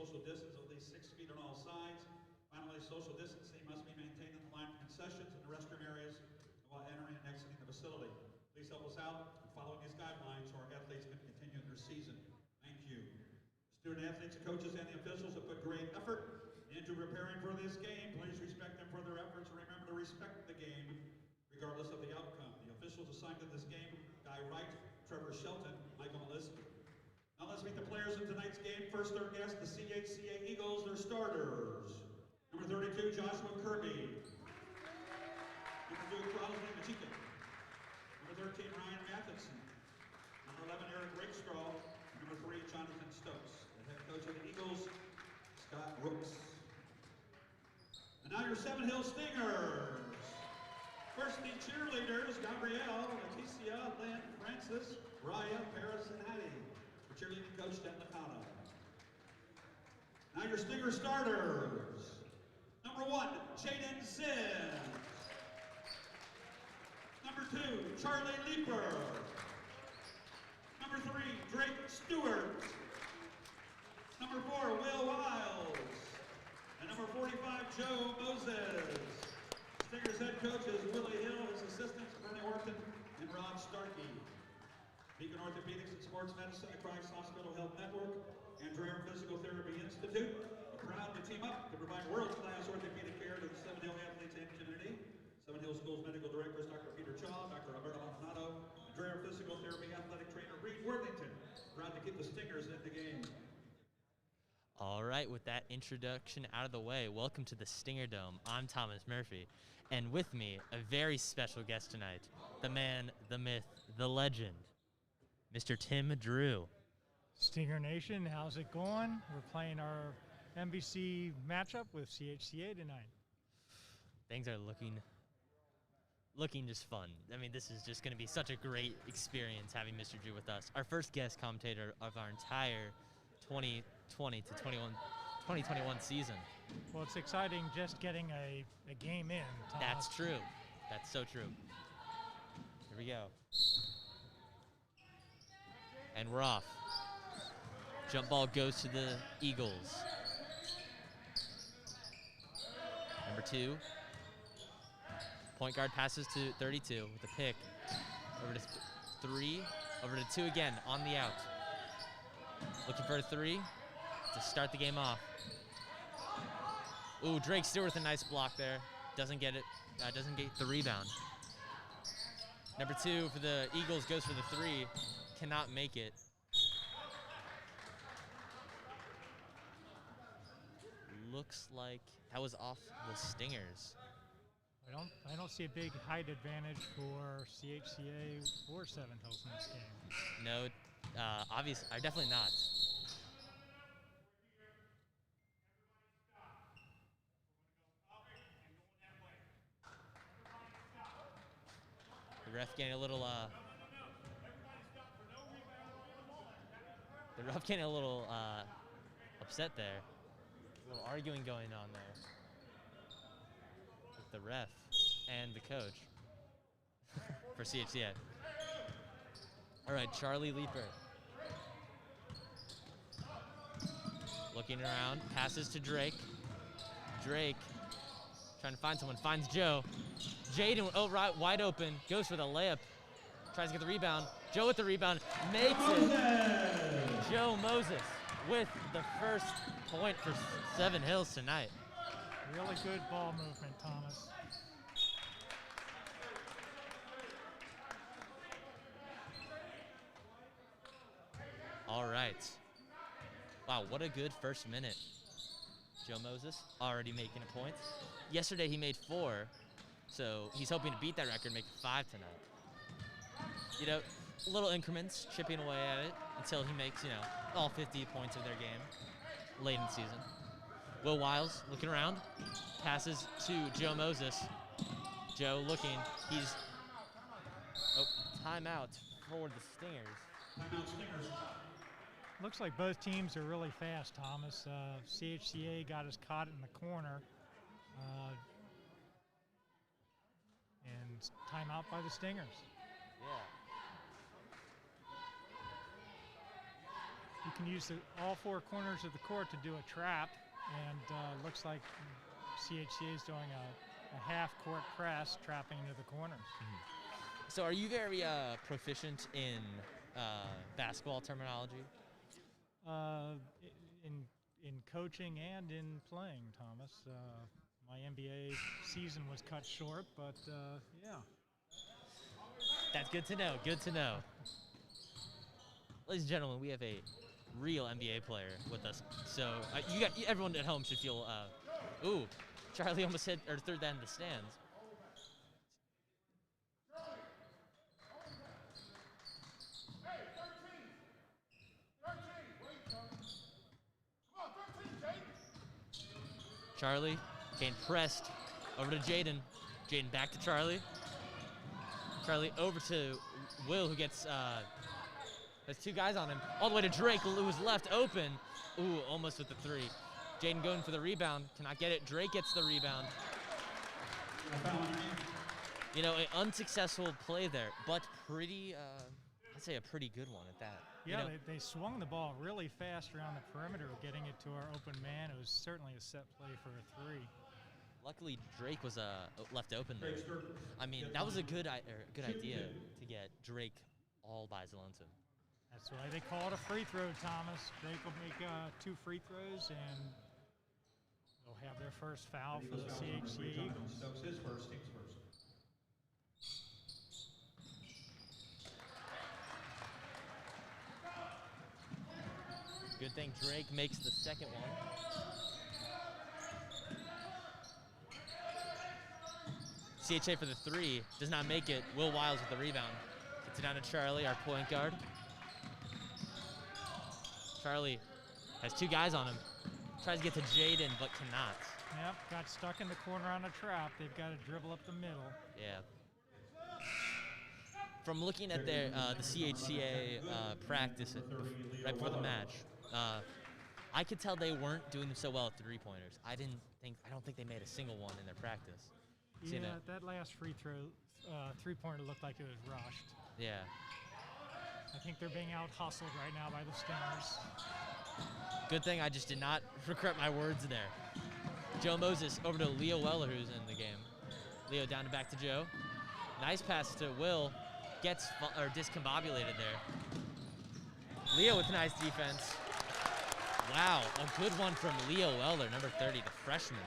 social distance of at least 6 feet on all sides. Finally, social distancing must be maintained in the line for concessions and the restroom areas while entering and exiting the facility. Please help us out in following these guidelines so our athletes can continue their season. Thank you. Student athletes, coaches, and the officials have put great effort into preparing for this game. Please respect them for their efforts and remember to respect the game regardless of the outcome. The officials assigned to this game: Guy Wright, Trevor Shelton, Michael Meliski. Now let's meet the players in tonight's game. First, our guest, the CHCA Eagles, their starters. Number 32, Joshua Kirby. Number 2, Crosby Machika. Number 13, Ryan Matheson. Number 11, Eric Rakestraw. Number 3, Jonathan Stokes. The head coach of the Eagles, Scott Brooks. And now your Seven Hills Stingers. First, the cheerleaders: Gabrielle, Leticia, Lynn, Francis, Raya, Paris, and Hattie. The cheerleading coach, Dan Licata. Now your Stinger starters. Number 1, Jaden Sims. Number 2, Charlie Leeper. Number 3, Drake Stewart. Number 4, Will Wiles. And number 45, Joe Moses. Stingers head coach is Willie Hill. His assistants, Bernie Orton and Rob Starkey. Beacon Orthopedics and Sports Medicine, the Christ Hospital Health Network, and Dreher Physical Therapy Institute are proud to team up to provide world-class orthopedic care to the Seven Hill athletes and community. Seven Hill Schools Medical Directors Dr. Peter Chaw, Dr. Roberto Maldonado, and Dreher Physical Therapy Athletic Trainer Reed Worthington. Proud to keep the Stingers in the game. All right, with that introduction out of the way, welcome to the Stinger Dome. I'm Thomas Murphy, and with me, a very special guest tonight, the man, the myth, the legend, Mr. Tim Drew. Stinger Nation, how's it going? We're playing our MVC matchup with CHCA tonight. Things are looking just fun. I mean, this is just going to be such a great experience having Mr. Drew with us. Our first guest commentator of our entire 2020 to 2021 season. Well, it's exciting just getting a game in, Thomas. That's true. That's so true. Here we go. And we're off. Jump ball goes to the Eagles. Number 2. Point guard passes to 32 with a pick. Over to 3. Over to 2 again on the out. Looking for a 3 to start the game off. Ooh, Drake Stewart with a nice block there. Doesn't get it. Doesn't get the rebound. Number 2 for the Eagles goes for the 3. Cannot make it. Looks like that was off the Stingers. I don't see a big height advantage for CHCA or Seven Hills in this game. No, obviously, definitely not. The ref getting a little upset there. A little arguing going on there with the ref and the coach for CHCA. All right, Charlie Leeper. Looking around, passes to Drake. Drake trying to find someone, finds Joe. Jaden, right, wide open, goes for the layup. Tries to get the rebound. Joe with the rebound, makes it. Joe Moses with the first point for Seven Hills tonight. Really good ball movement, Thomas. All right. Wow, what a good first minute. Joe Moses already making a point. Yesterday he made 4, so he's hoping to beat that record and make 5 tonight. You know, little increments, chipping away at it until he makes, all 50 points of their game late in the season. Will Wiles looking around, passes to Joe Moses. Joe looking, timeout for the Stingers. Timeout Stingers. Looks like both teams are really fast, Thomas. CHCA got us caught in the corner. And timeout by the Stingers. Yeah. you can use all four corners of the court to do a trap, and looks like CHCA is doing a half-court press, trapping into the corners. So are you very proficient in basketball terminology? In coaching and in playing, Thomas. My NBA season was cut short, but yeah. That's good to know. Good to know. Ladies and gentlemen, we have a real NBA player with us. So everyone at home should feel. Ooh, Charlie almost hit or threw that in the stands. Charlie getting pressed over to Jaden. Jaden back to Charlie. Charlie over to Will, who gets there's two guys on him. All the way to Drake, who was left open. Ooh, almost with the three. Jaden going for the rebound. Cannot get it. Drake gets the rebound. You know, an unsuccessful play there, but pretty, I'd say a pretty good one at that. Yeah, you know? they swung the ball really fast around the perimeter, getting it to our open man. It was certainly a set play for a three. Luckily, Drake was left open there. I mean, that was a good idea to get Drake all by his lonesome. That's why they call it a free throw, Thomas. Drake will make 2 free throws, and they'll have their first foul for the CHCA Eagles. Stokes his first, team's first. Good thing Drake makes the second one. CHA for the three, does not make it. Will Wiles with the rebound. Gets it down to Charlie, our point guard. Charlie has 2 guys on him. Tries to get to Jaden, but cannot. Yep, got stuck in the corner on a trap. They've got to dribble up the middle. Yeah. From looking at their the CHCA practice right before the match, I could tell they weren't doing so well at three-pointers. I don't think they made a single one in their practice. Yeah, that last free throw, three-pointer looked like it was rushed. Yeah. I think they're being out-hustled right now by the Stingers. Good thing I just did not regret my words there. Joe Moses over to Leo Weller, who's in the game. Leo down and back to Joe. Nice pass to Will. Gets discombobulated there. Leo with nice defense. Wow, a good one from Leo Weller, number 30, the freshman.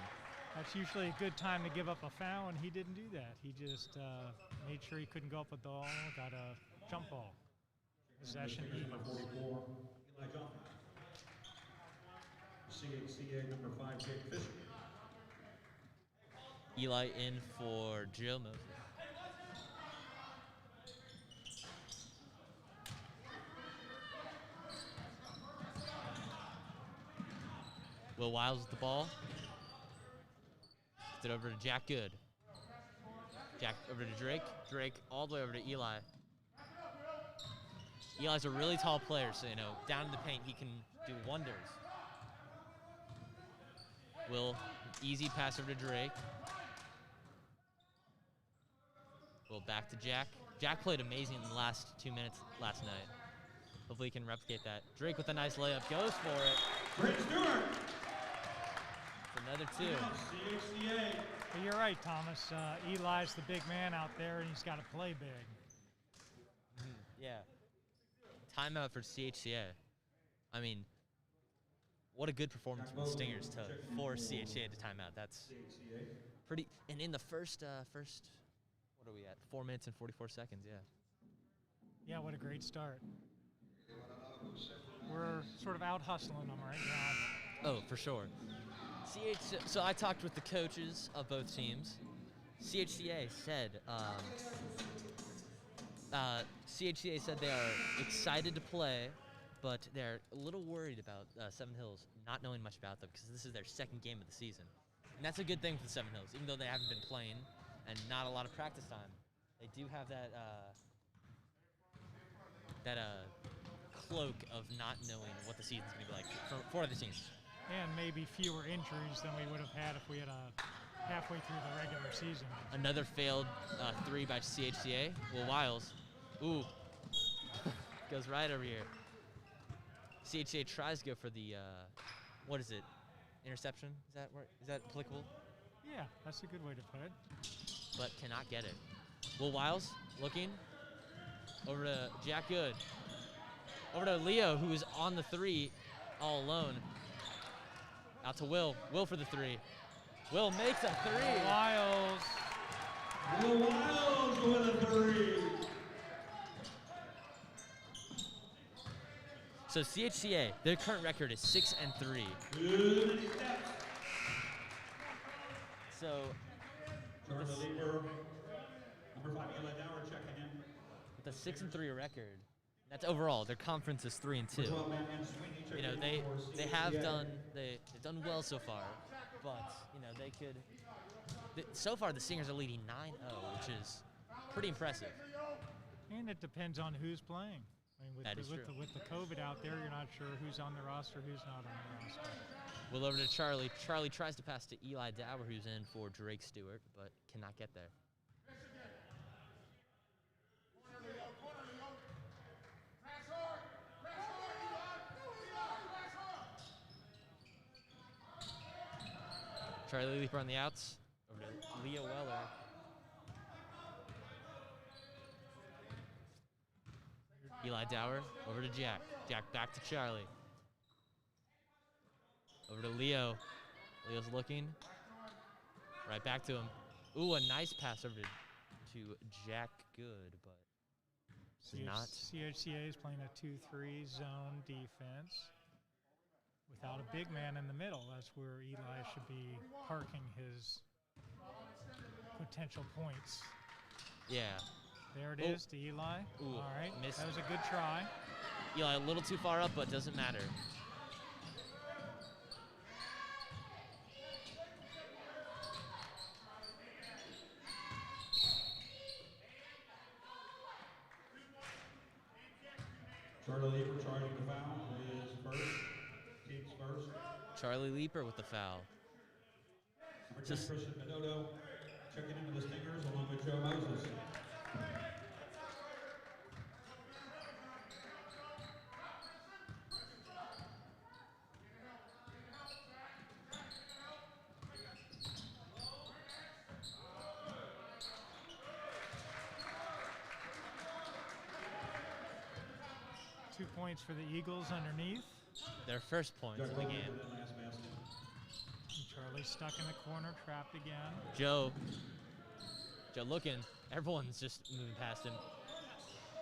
That's usually a good time to give up a foul, and he didn't do that. He just made sure he couldn't go up with the ball, got a jump ball. Possession Eagles. 44, Eli Johnson. CHCA number 5, Jake Fisher. Eli in for Joe Moses. Will Wiles with the ball. Gets it over to Jack Good. Jack over to Drake. Drake all the way over to Eli. Eli's a really tall player, so, you know, down in the paint, he can do wonders. Will, easy pass over to Drake. Will back to Jack. Jack played amazing in the last 2 minutes last night. Hopefully he can replicate that. Drake with a nice layup, goes for it. Drake Stewart. Another 2. CHCA. Well, you're right, Thomas. Eli's the big man out there, and he's got to play big. Yeah. Timeout for CHCA. I mean, what a good performance from the Stingers to force CHCA to timeout. That's pretty. And in the first, what are we at? 4 minutes and 44 seconds. Yeah. Yeah, what a great start. We're sort of out hustling them right now. Oh, for sure. So I talked with the coaches of both teams. CHCA said they are excited to play, but they're a little worried about Seven Hills, not knowing much about them because this is their second game of the season. And that's a good thing for the Seven Hills, even though they haven't been playing and not a lot of practice time. They do have that cloak of not knowing what the season's going to be like for the teams. And maybe fewer injuries than we would have had if we had halfway through the regular season. Another failed 3 by CHCA. Will Wiles. Ooh. Goes right over here. CHCA tries to go for the, what is it? Interception? Is that applicable? Yeah, that's a good way to put it. But cannot get it. Will Wiles looking over to Jack Good. Over to Leo, who is on the 3 all alone. Out to Will. Will for the 3. Will makes a 3. Wiles. Will Wiles with a 3. So CHCA, their current record is 6-3. Good step. So Charlie Lieber, number 5, Eli Dower checking in. with a 6-3 record, that's overall. Their conference is 3-2. You know, they've done well so far, but you know they could. So far, the Stingers are leading 9-0, which is pretty impressive. And it depends on who's playing. I mean, That is true. with the COVID out there, you're not sure who's on the roster, who's not on the roster. Well, over to Charlie. Charlie tries to pass to Eli Dower, who's in for Drake Stewart, but cannot get there. Charlie Leaper on the outs. Over to Leo Weller. Eli Dower over to Jack. Jack back to Charlie. Over to Leo. Leo's looking. Right back to him. Ooh, a nice pass over to Jack Good, but does not. CHCA is playing a 2-3 zone defense without a big man in the middle. That's where Eli should be parking his potential points. Yeah. There it is to Eli. Ooh, all right, missed. that was a good try. Eli a little too far up, but doesn't matter. Charlie Lieber charging the foul is first. Team's first. Charlie Leaper with the foul. Number 10, Christian Menodo checking in with the Stingers along with Joe Moses. Two points for the Eagles underneath. Their first points of the game. And Charlie stuck in the corner, trapped again. Joe looking. Everyone's just moving past him.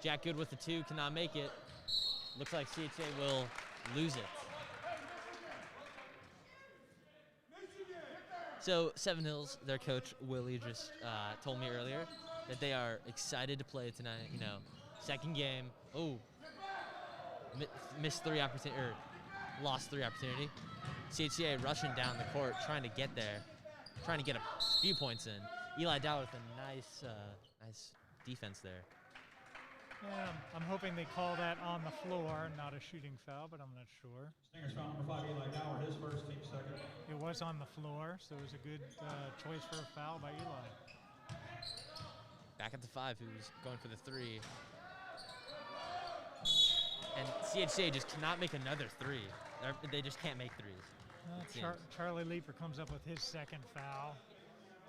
Jack Good with the 2, cannot make it. Looks like CHA will lose it. So Seven Hills, their coach Willie just told me earlier that they are excited to play tonight. You know, second game. Oh, missed 3 opportunity, or lost 3 opportunity. CHCA rushing down the court, trying to get there, trying to get a few points in. Eli Dow with a nice defense there. Yeah, I'm hoping they call that on the floor, not a shooting foul, but I'm not sure. Stingers foul number 5, Eli Dower, his first, team second. It was on the floor, so it was a good choice for a foul by Eli. Back at the 5, who's going for the 3. And CHCA just cannot make another 3. They just can't make 3s. Charlie Leaper comes up with his second foul.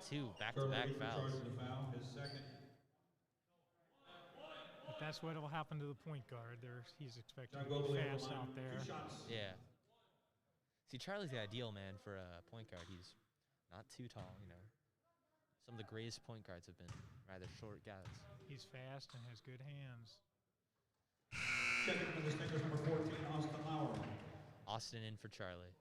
2 back-to-back fouls. The foul, his second. But that's what will happen to the point guard. He's expected to be fast out there. 2 shots. Yeah. See, Charlie's the ideal man for a point guard. He's not too tall, you know. Some of the greatest point guards have been rather short guys. He's fast and has good hands. Checking for the Stingers, number 14, Austin Lauer. Austin in for Charlie.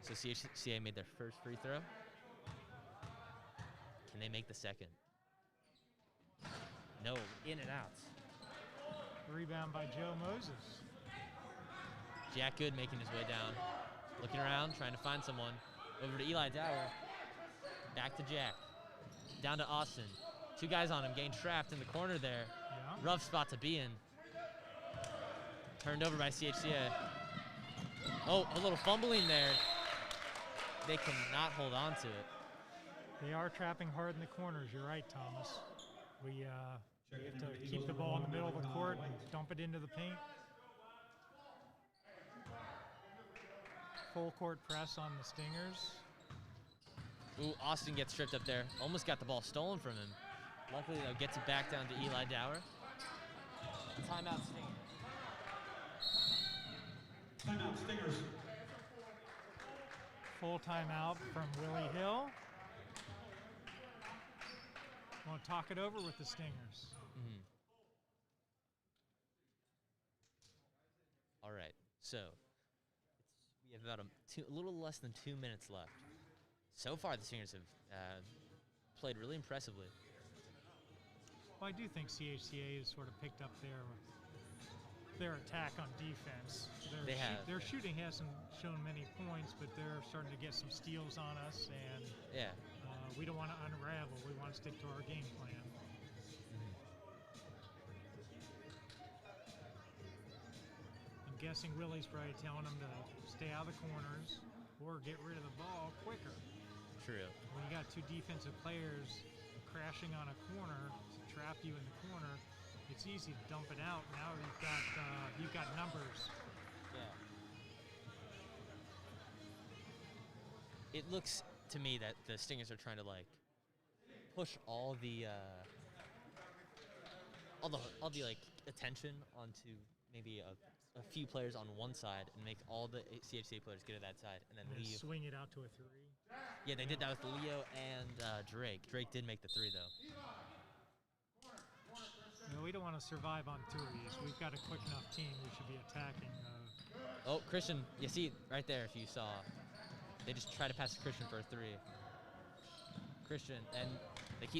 So CHCA made their first free throw. Can they make the second? No, in and out. Rebound by Joe Moses. Jack Good making his way down. Looking around, trying to find someone. Over to Eli Dower. Back to Jack. Down to Austin. 2 guys on him, getting trapped in the corner there. Yeah. Rough spot to be in. Turned over by CHCA. Oh, a little fumbling there. They cannot hold on to it. They are trapping hard in the corners. You're right, Thomas. We You have to keep the ball in the middle of the court and dump it into the paint. Full court press on the Stingers. Ooh, Austin gets tripped up there. Almost got the ball stolen from him. Luckily, though, gets it back down to Eli Dower. Timeout, Stingers. Timeout, Stingers. Full timeout from Willie Hill. Want to talk it over with the Stingers. Mm-hmm. All right, so we have about a little less than 2 minutes left. So far, the Stingers have played really impressively. Well, I do think CHCA has sort of picked up their attack on defense. Their shooting hasn't shown many points, but they're starting to get some steals on us, and yeah, we don't want to unravel. We want to stick to our game plan. I'm guessing Willie's probably telling them to stay out of the corners or get rid of the ball quicker. True. When you got two defensive players crashing on a corner to trap you in the corner, it's easy to dump it out. Now you've got numbers. Yeah. It looks to me that the Stingers are trying to like push all the like attention onto maybe a few players on one side and make all the CHCA players get to that side and then leave. Swing it out to a three. Yeah, they did that with Leo and Drake. Drake did make the three though. No, we don't want to survive on threes. We've got a quick enough team. We should be attacking. Oh, Christian, you see right there if you saw. They just try to pass to Christian for a three. Christian, and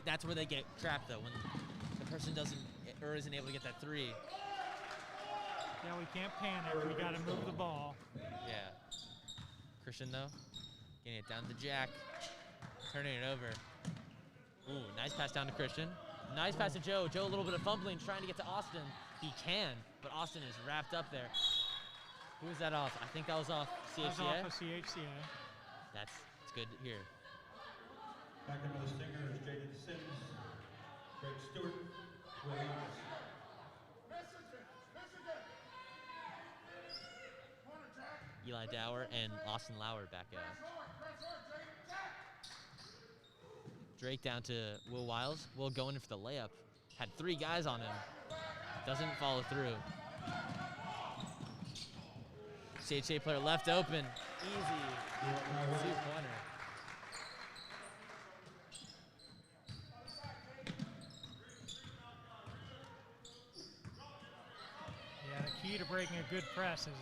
that's where they get trapped though, when the person doesn't or isn't able to get that three. Yeah, we can't panic. We got to move the ball. Yeah. Christian though, getting it down to Jack, turning it over. Ooh, nice pass down to Christian. Nice pass to Joe. Joe a little bit of fumbling, trying to get to Austin. He can, but Austin is wrapped up there. Who was that off? I think that was off CHCA. That was off of CHCA. It's good to hear. Back into the Stingers, Jaden Sims, Greg Stewart, Will Evans. Eli Dower and Austin Lauer back out. Drake down to Will Wiles. Will going in for the layup. Had three guys on him. Doesn't follow through. CHA player left open. Easy. Two-pointer. Yeah, the key to breaking a good press is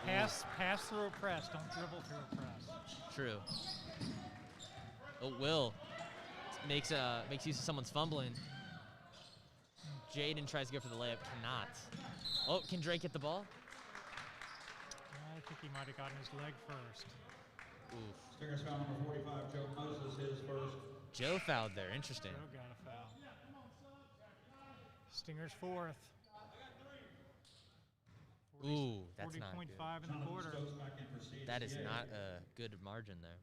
pass through a press. Don't dribble through a press. True. Oh, Will makes use of someone's fumbling. Jaden tries to go for the layup, cannot. Oh, can Drake get the ball? I think he might have gotten his leg first. Oof. Stingers foul number 45, Joe Moses, his first. Joe fouled there, interesting. Joe got a foul. Stingers fourth. Ooh, that's not 40.5 good. in the quarter. That is not a good margin there.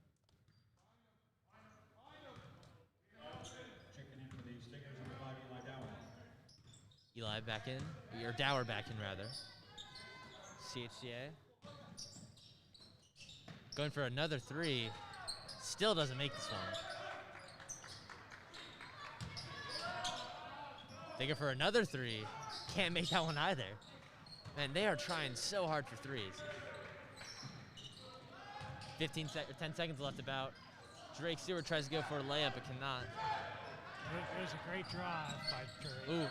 Checking in for the Stingers, number 5, Eli Dower. Eli back in, or Dower back in rather. CHCA. Going for another three. Still doesn't make this one. They go for another three. Can't make that one either. Man, they are trying so hard for threes. 10 seconds left about. Drake Stewart tries to go for a layup, but cannot. It was a great drive by Drake. Ooh,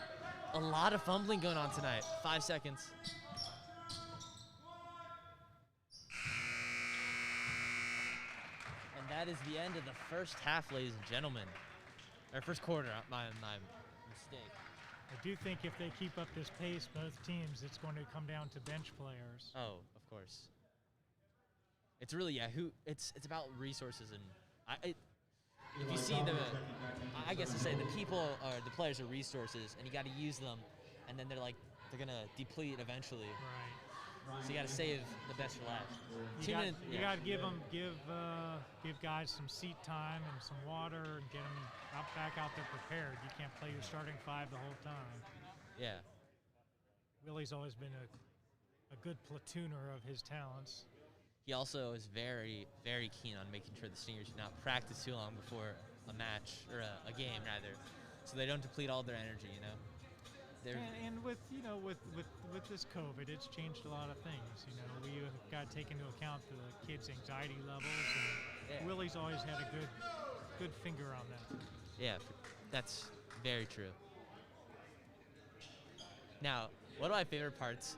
a lot of fumbling going on tonight. 5 seconds. And that is the end of the first half, ladies and gentlemen. Or first quarter, my mistake. I do think if they keep up this pace, both teams, it's going to come down to bench players. Oh, of course. It's really, it's about resources, and if you see I guess to say the players are resources, and you got to use them, and then they're going to deplete eventually. Right. So you got to save the best for last. You got to give guys some seat time and some water and get them back out there prepared. You can't play your starting five the whole time. Yeah. Willie's always been a good platooner of his talents. He also is very, very keen on making sure the Stingers do not practice too long before a match, or a game rather, so they don't deplete all their energy, you know? And with this COVID, it's changed a lot of things. You know, we got to take into account the kids' anxiety levels, and Willie's always had a good finger on that. Yeah, that's very true. Now, one of my favorite parts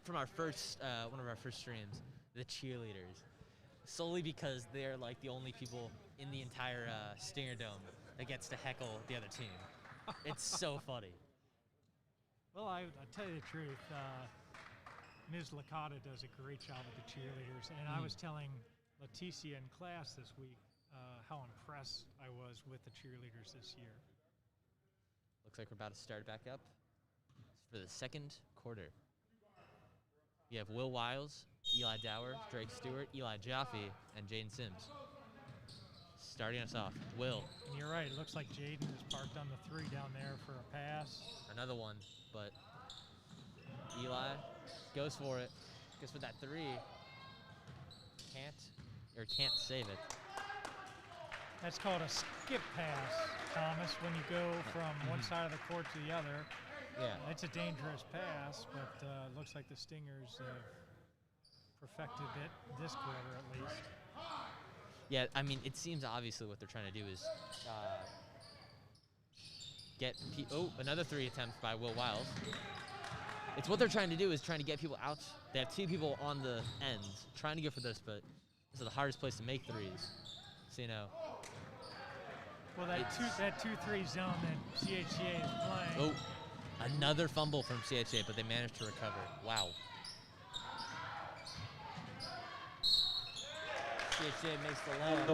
from our first one of our first streams, the cheerleaders, solely because they're like the only people in the entire Stinger Dome that gets to heckle the other team. It's so funny. Well, I tell you the truth, Ms. Licata does a great job with the cheerleaders, and I was telling Leticia in class this week how impressed I was with the cheerleaders this year. Looks like we're about to start back up for the second quarter. You have Will Wiles, Eli Dower, Drake Stewart, Eli Jaffe, and Jaden Sims. Starting us off, Will. And you're right, it looks like Jaden is parked on the 3 down there for a pass. Another one, but Eli goes for it. Goes for that 3. Can't save it. That's called a skip pass, Thomas, when you go from one side of the court to the other. Yeah. It's a dangerous pass, but it looks like the Stingers have perfected it this quarter at least. Yeah, I mean, it seems obviously what they're trying to do is another 3 attempt by Will Wiles. It's what they're trying to do is trying to get people out. They have 2 people on the ends trying to go for this, but this is the hardest place to make threes. So, you know. Well, that 2-3 zone that CHCA is playing. Oh, another fumble from CHCA, but they managed to recover. Wow. CHCA makes the layup.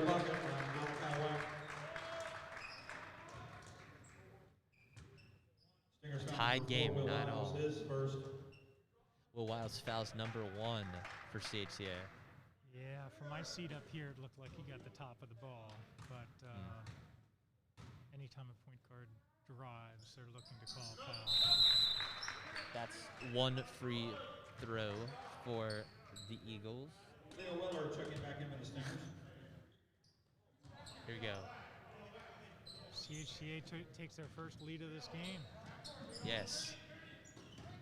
Tied game, 9-all. Will Wiles fouls number 1 for CHCA. Yeah, from my seat up here, it looked like he got the top of the ball. But anytime a point guard drives, they're looking to call a foul. That's 1 free throw for the Eagles. Leo Willard checking back in with the Stingers. Here we go. CHCA takes their first lead of this game. Yes.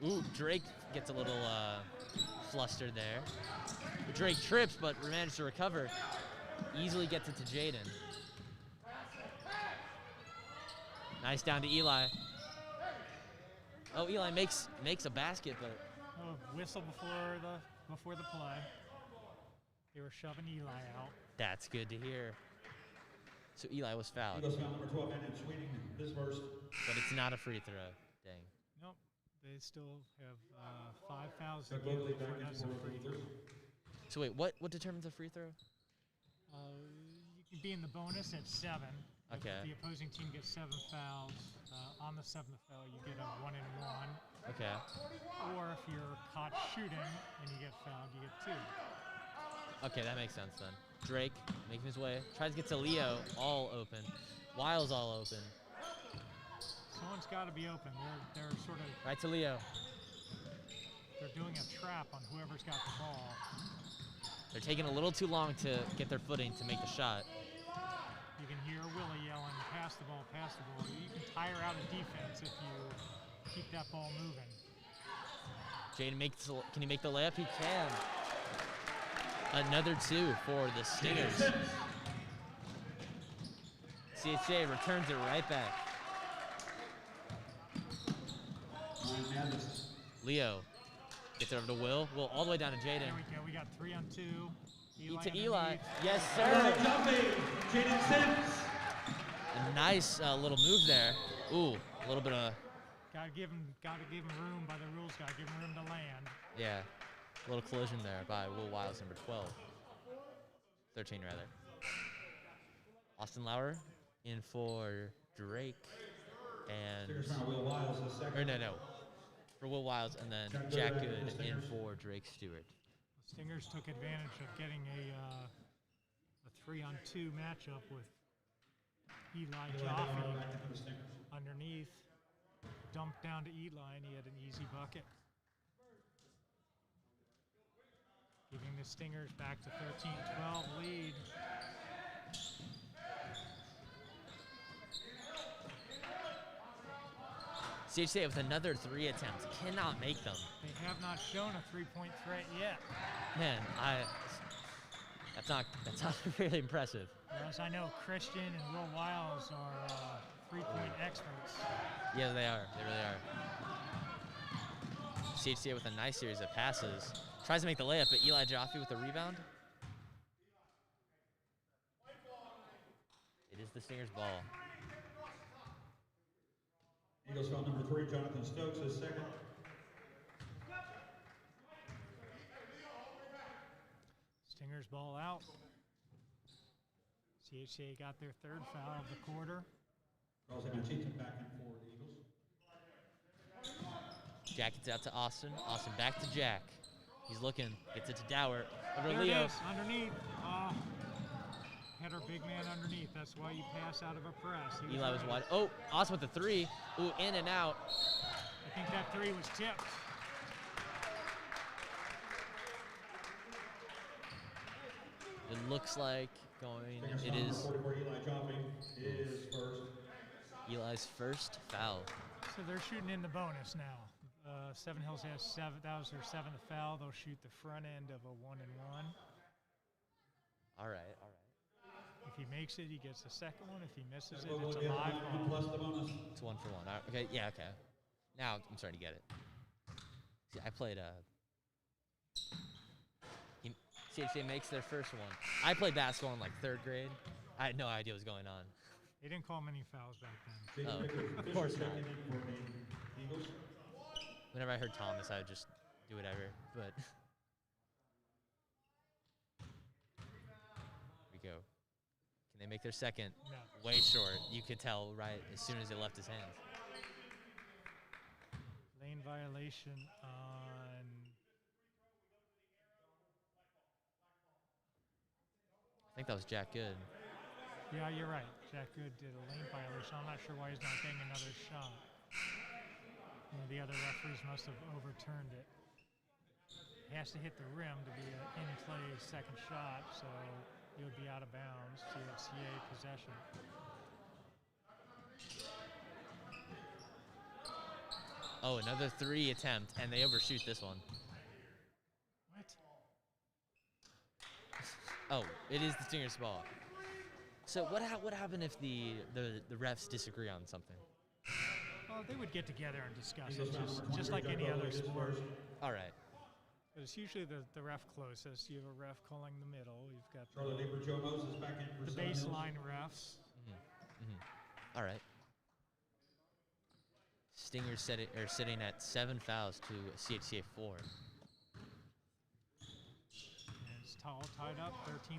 Ooh, Drake gets a little flustered there. Drake trips, but manages to recover. Easily gets it to Jaden. Nice down to Eli. Oh, Eli makes a basket, but Whistle before the play. They were shoving Eli out. That's good to hear. So Eli was fouled. Eagles foul number 12 in Sweeting this verse. But it's not a free throw. Dang. Nope. They still have 5 fouls to give before that's a free throw. So wait, what determines a free throw? You can be in the bonus at 7. Okay. If the opposing team gets 7 fouls, on the 7th foul you get a 1-and-1. Okay. Or if you're caught shooting and you get fouled, you get 2. Okay, that makes sense then. Drake making his way, tries to get to Leo, all open. Wiles all open. Someone's got to be open. They're sort of Right to Leo. they're doing a trap on whoever's got the ball. They're taking a little too long to get their footing to make the shot. You can hear Willie yelling, pass the ball, pass the ball. You can tire out a defense if you keep that ball moving. Jaden can he make the layup? He can. Another 2 for the Stingers. CHCA returns it right back. Leo gets it over to Will. Will all the way down to Jaden. There we go. We got 3 on 2. To Eli. Yes, sir. Jaden Sims. A nice little move there. Ooh, a little bit of. Gotta give him room by the rules. Gotta give him room to land. Yeah, a little collision there by Will Wiles, number 12. 13, rather. Austin Lauer in for Drake. And. Will Wiles, the second. Or no. for Will Wiles, and then Jack Good in for Drake Stewart. The Stingers took advantage of getting a 3-on-2 matchup with Eli Jaffe underneath. Dumped down to Eli, and he had an easy bucket. Giving the Stingers back to 13-12 lead. CHCA with another 3 attempts. Cannot make them. They have not shown a three-point threat yet. Man, that's not really impressive. Whereas I know Christian and Will Wiles are three-point experts. Yeah, they are. They really are. CHCA with a nice series of passes. Tries to make the layup, but Eli Jaffe with the rebound. It is the Stingers' ball. Eagles foul number 3, Jonathan Stokes, his second. Stingers ball out. CHCA got their 3rd foul of the quarter. Charles Cheatham back in for the Eagles. Jack gets out to Austin. Austin back to Jack. He's looking. Gets it to Dower. Over There Leo. it is, underneath. Header big man underneath. That's why you pass out of a press. Eli was wide. Oh, Austin with the 3. Ooh, in and out. I think that 3 was tipped. It looks like going. It is 44, Eli Jaffe, is first. Eli's first foul. So they're shooting in the bonus now. Seven Hills has 7. That was their 7th foul. They'll shoot the front end of a 1-and-1. All right, all right. If he makes it, he gets the second one. If he misses it, We'll it's a get live one ball. plus the bonus. It's 1 for 1. All right, okay, yeah, okay. Now I'm starting to get it. See, I played CHCA makes their first one. I played basketball in like 3rd grade. I had no idea what was going on. They didn't call many fouls back then. Oh, of course not. Whenever I heard Thomas, I would just do whatever, but. Here we go. Can they make their second? No. Way short. You could tell right as soon as it left his hands. Lane violation on. I think that was Jack Good. Yeah, you're right. Jack Good did a lane violation. I'm not sure why he's not getting another shot. One of the other referees must have overturned it. He has to hit the rim to be an in-play second shot, so he would be out of bounds. CHCA possession. Oh, another 3 attempt, and they overshoot this one. What? Oh, it is the Stingers' ball. So what happened if the refs disagree on something? Well, they would get together and discuss it, just like any other sport. All right. But it's usually the ref closest. You have a ref calling the middle. You've got Charlie Lieber, Joe Moses back in for the Seven Hills. baseline refs. All right. Stingers sitting at 7 fouls to CHCA 4. And it's all tied up, 13-13.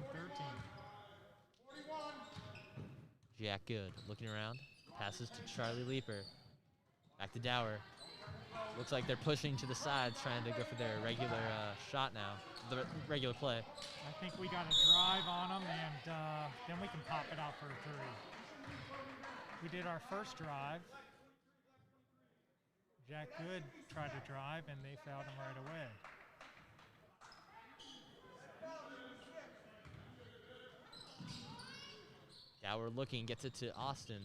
Jack Good looking around. Passes to Charlie Leaper. Back to Dower. Looks like they're pushing to the sides, trying to go for their regular shot now. The regular play. I think we got a drive on them, and then we can pop it out for a 3. We did our first drive. Jack Good tried to drive, and they fouled him right away. Dower looking, gets it to Austin.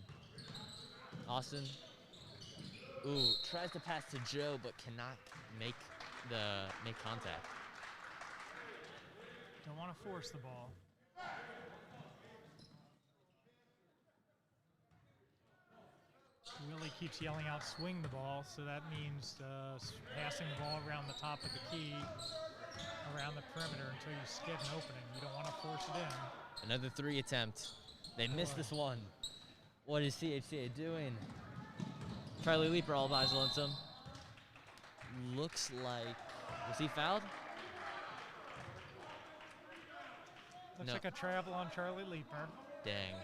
Austin, tries to pass to Joe, but cannot make contact. Don't want to force the ball. Willie keeps yelling out, swing the ball, so that means passing the ball around the top of the key, around the perimeter until you get an opening. You don't want to force it in. Another 3 attempt. They missed this one. What is CHCA doing? Charlie Leaper all by his lonesome. Looks like, was he fouled? Looks No. like a travel on Charlie Leaper. Dang.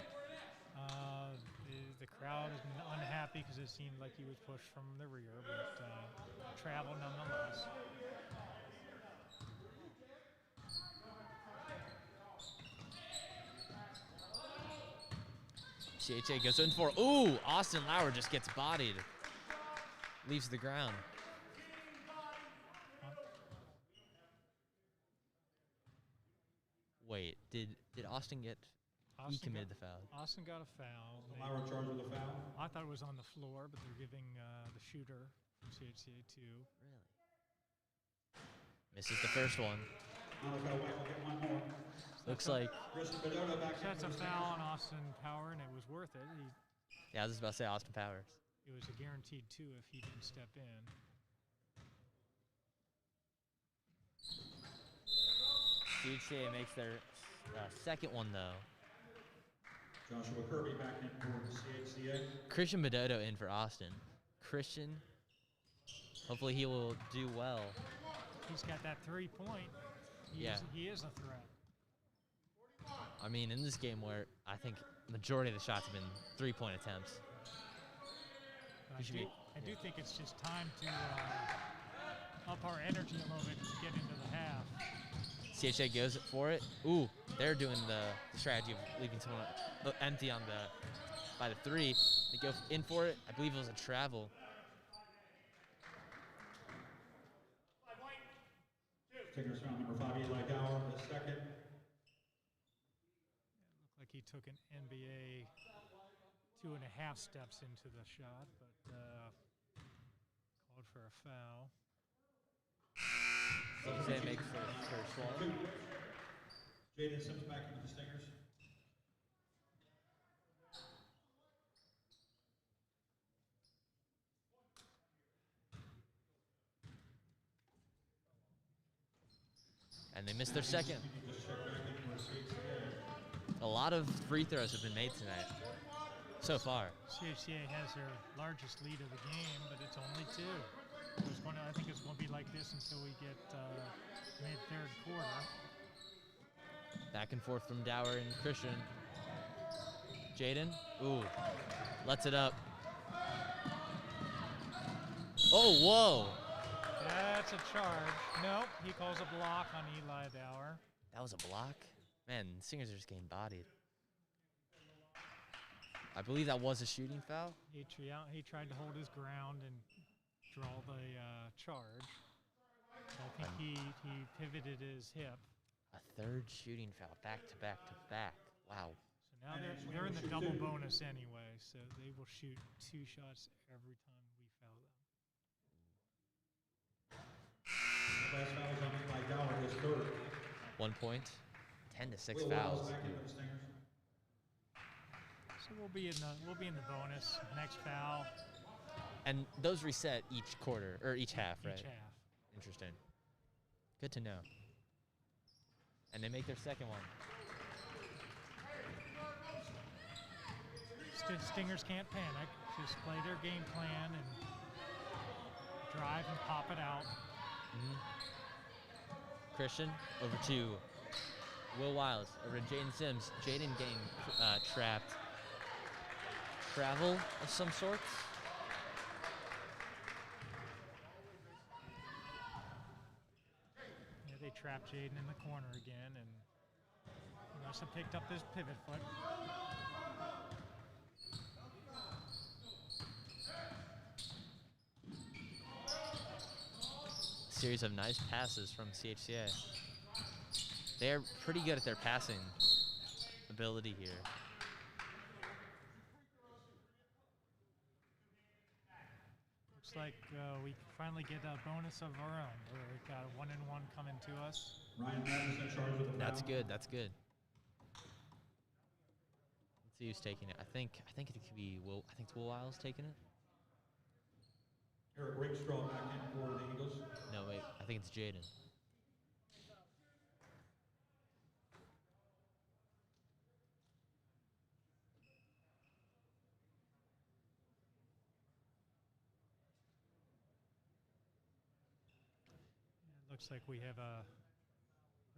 The crowd is unhappy because it seemed like he was pushed from the rear, but travel nonetheless. CHA goes in for, ooh, Austin Lauer just gets bodied. Leaves the ground. Wait, did Austin get, he committed the foul. Austin got a foul. Lauer charged with a foul. I thought it was on the floor, but they're giving the shooter from CHCA 2. Really? Misses the first one. Malachi White will get one more. Looks like, That's a foul on Austin Power, and it was worth it. yeah, I was about to say Austin Powers. It was a guaranteed 2 if he didn't step in. CHCA makes their second one, though. Joshua Kirby back in for CHCA. Christian Bedoto in for Austin. Christian, hopefully he will do well. He's got that 3-point. He is a threat. I mean, in this game where I think majority of the shots have been 3-point attempts. I do think it's just time to up our energy a little bit to get into the half. CHA goes for it. Ooh, they're doing the strategy of leaving someone empty on by the 3. They go in for it. I believe it was a travel. Stingers found number 5, Eli Dower, the second. Looked like he took an NBA 2.5 steps into the shot, but called for a foul. CHCA makes the first one. Jaden Sims back into the Stingers. And they missed their second. A lot of free throws have been made tonight so far. CHCA has their largest lead of the game, but it's only 2. I think it's going to be like this until we get mid-third quarter. Back and forth from Dower and Christian. Jaden, ooh, lets it up. Oh, whoa. That's a charge. Nope, he calls a block on Eli Dower. That was a block? Man, the Stingers are just getting bodied. I believe that was a shooting foul. He tried to hold his ground and draw the charge. I think he pivoted his hip. A third shooting foul, back to back to back. Wow. So now they're in the double bonus anyway, so they will shoot 2 shots every time we foul them. The last foul is on Eli Dower, his 3rd. 1 point, 10 to 6 Will fouls. Wells back into the Stingers. So we'll be in the bonus. Next foul. And those reset each quarter, or each half, right? Each half. Interesting. Good to know. And they make their second one. Stingers can't panic. Just play their game plan and drive and pop it out. Christian over to Will Wiles, over to Jaden Sims. Jaden getting trapped. Travel of some sorts. Yeah, they trapped Jaden in the corner again, and he must have picked up his pivot foot. Series of nice passes from CHCA. They're pretty good at their passing ability here. Looks like we finally get a bonus of our own. We've got a 1-and-1 coming to us. Ryan Madden is in charge with the foul. That's good. That's good. Let's see who's taking it. I think it could be Will. I think it's Will Wiles taking it. Eric Rakestraw back in for the Eagles. No, wait. I think it's Jaden. Looks like we have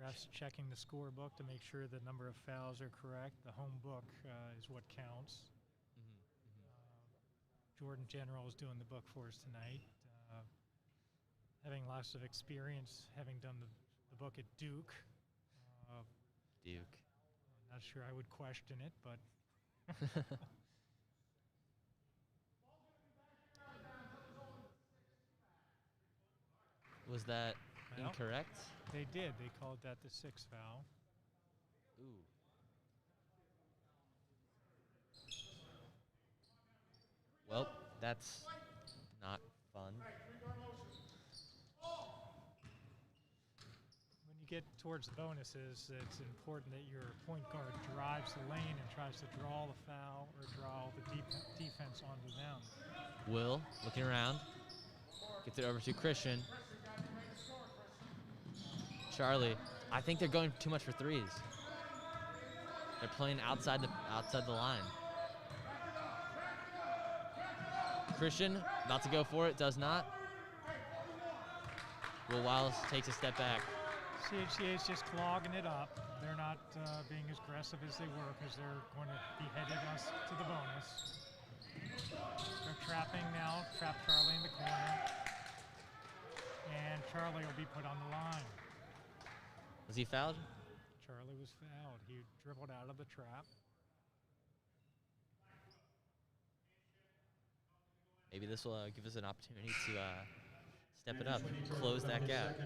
refs checking the scorebook to make sure the number of fouls are correct. The home book is what counts. Jordan General is doing the book for us tonight. Having lots of experience, having done the book at Duke. Duke. I'm not sure I would question it, but Was that well, incorrect? they did. They called that the sixth foul. Ooh. Well, that's not fun. When you get towards the bonuses, it's important that your point guard drives the lane and tries to draw the foul or draw the defense onto them. Will, looking around, gets it over to Christian. Charlie, I think they're going too much for threes. They're playing outside the line. Christian, about to go for it, does not. Will Wiles takes a step back. CHCA is just clogging it up. They're not being as aggressive as they were because they're going to be headed us to the bonus. They're trapping now, trap Charlie in the corner. And Charlie will be put on the line. Was he fouled? Charlie was fouled. He dribbled out of the trap. Maybe this will give us an opportunity to step it up, close that gap.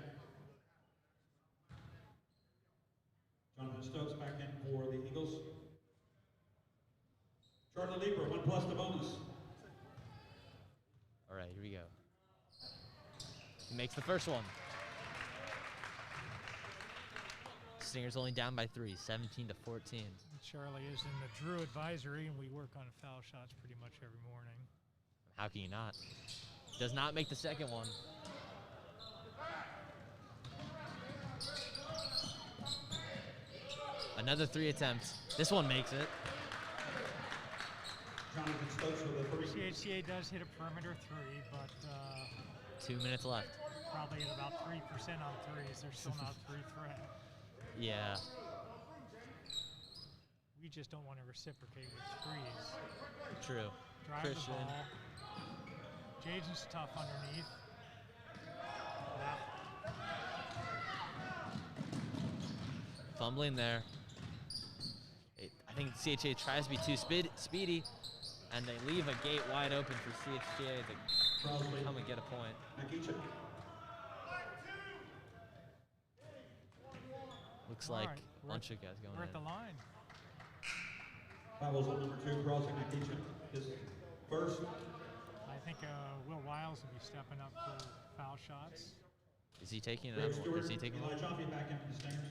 Jonathan Stokes back in for the Eagles. Charlie Lieber, 1+ the bonus. All right, here we go. He makes the first one. Stingers only down by 3, 17-14. Charlie is in the Drew advisory, and we work on foul shots pretty much every morning. How can you not? Does not make the second one. Another 3 attempts. This one makes it. Jonathan Stokes with a 3. CHCA does hit a perimeter 3, but 2 minutes left. probably at about 3% on threes. They're still not 3 threat. Yeah. We just don't want to reciprocate with threes. True. Drive Christian. the ball. Jaden's tough underneath. Fumbling there. I think CHA tries to be too speedy, and they leave a gate wide open for CHCA to come and get a point. Looks like a bunch of guys going We're in. at the line. Fouls on number 2, Crosby McEachin. His first. I think Will Wiles will be stepping up for foul shots. Is he taking it Drake up? Stewart, Is he taking Eli it? Jaffe back in for the Stingers.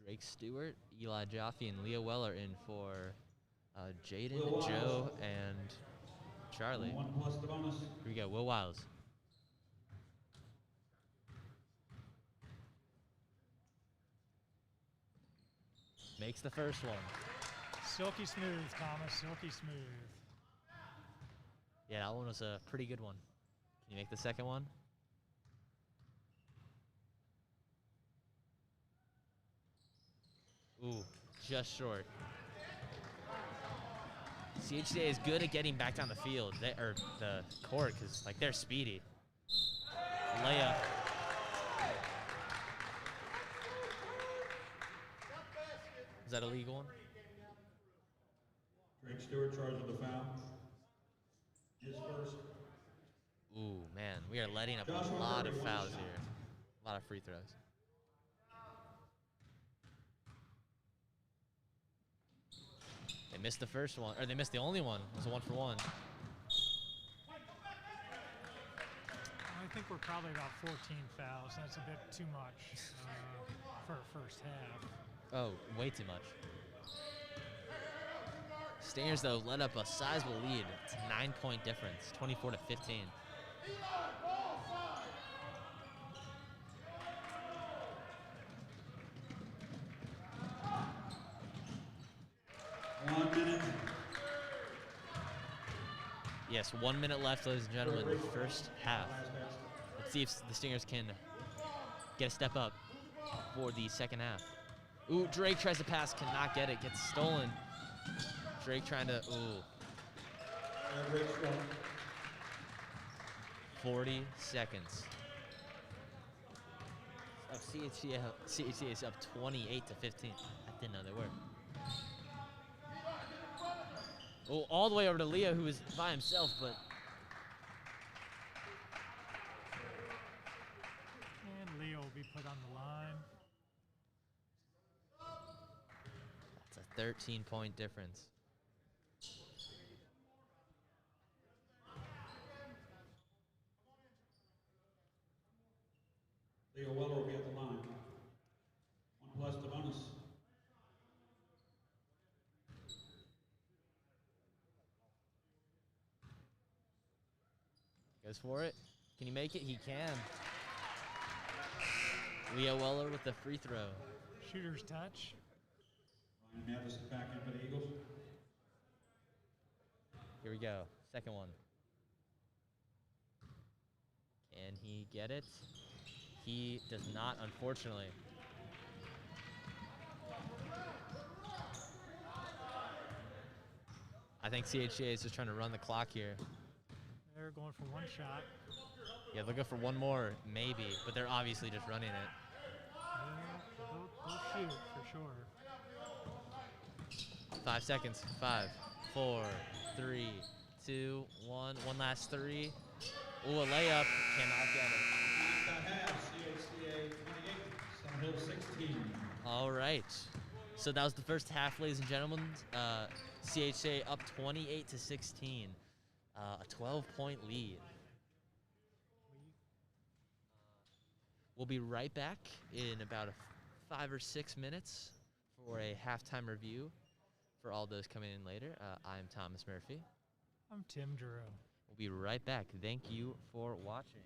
Drake Stewart, Eli Jaffe, and Leah Weller in for Jaden, Will Joe, Wiles. and Charlie. 1+ the bonus. Here we go, Will Wiles. Makes the first one. Silky smooth, Thomas. Silky smooth. Yeah, that one was a pretty good one. Can you make the second one? Ooh, just short. CHCA is good at getting back down the field, or the court, because like they're speedy. Layup. Is that a legal one? Drake Stewart charged with the foul. His first. Ooh, man, we are letting up Joshua a lot of Murray, one fouls shot. here. A lot of free throws. They missed the first one, or they missed the only one. It was a 1-for-1. I think we're probably about 14 fouls. That's a bit too much for a first half. Oh, way too much. Stingers, though, let up a sizable lead. It's a 9-point difference, 24-15. Yes, 1 minute left, ladies and gentlemen, the first half. Let's see if the Stingers can get a step up for the second half. Ooh, Drake tries to pass, cannot get it, gets stolen. Drake trying to, ooh. Great stroke. 40 seconds. Oh, CHCA is up 28 to 15. I didn't know they were. Oh, all the way over to Leo, who was by himself, but And Leo will be put on the line. that's a 13-point difference. Leo Weller will be at the line. 1 plus the bonus. Goes for it. Can he make it? He can. Leo Weller with the free throw. Shooter's touch. Ryan Matheson back in for the Eagles. Here we go. Second one. Can he get it? He does not, unfortunately. I think CHCA is just trying to run the clock here. They're going for one shot. Yeah, they'll go for one more, maybe, but they're obviously just running it. They'll shoot for sure. 5 seconds. 5, 4, 3, 2, 1. One last three. Ooh, a layup. Cannot get it. That half, CHCA 28, Summer Hill 16. All right. So that was the first half, ladies and gentlemen. CHCA up 28 to 16. A 12-point lead. We'll be right back in about 5 or 6 minutes for a halftime review for all those coming in later. I'm Thomas Murphy. I'm Tim Drew. We'll be right back. Thank you for watching.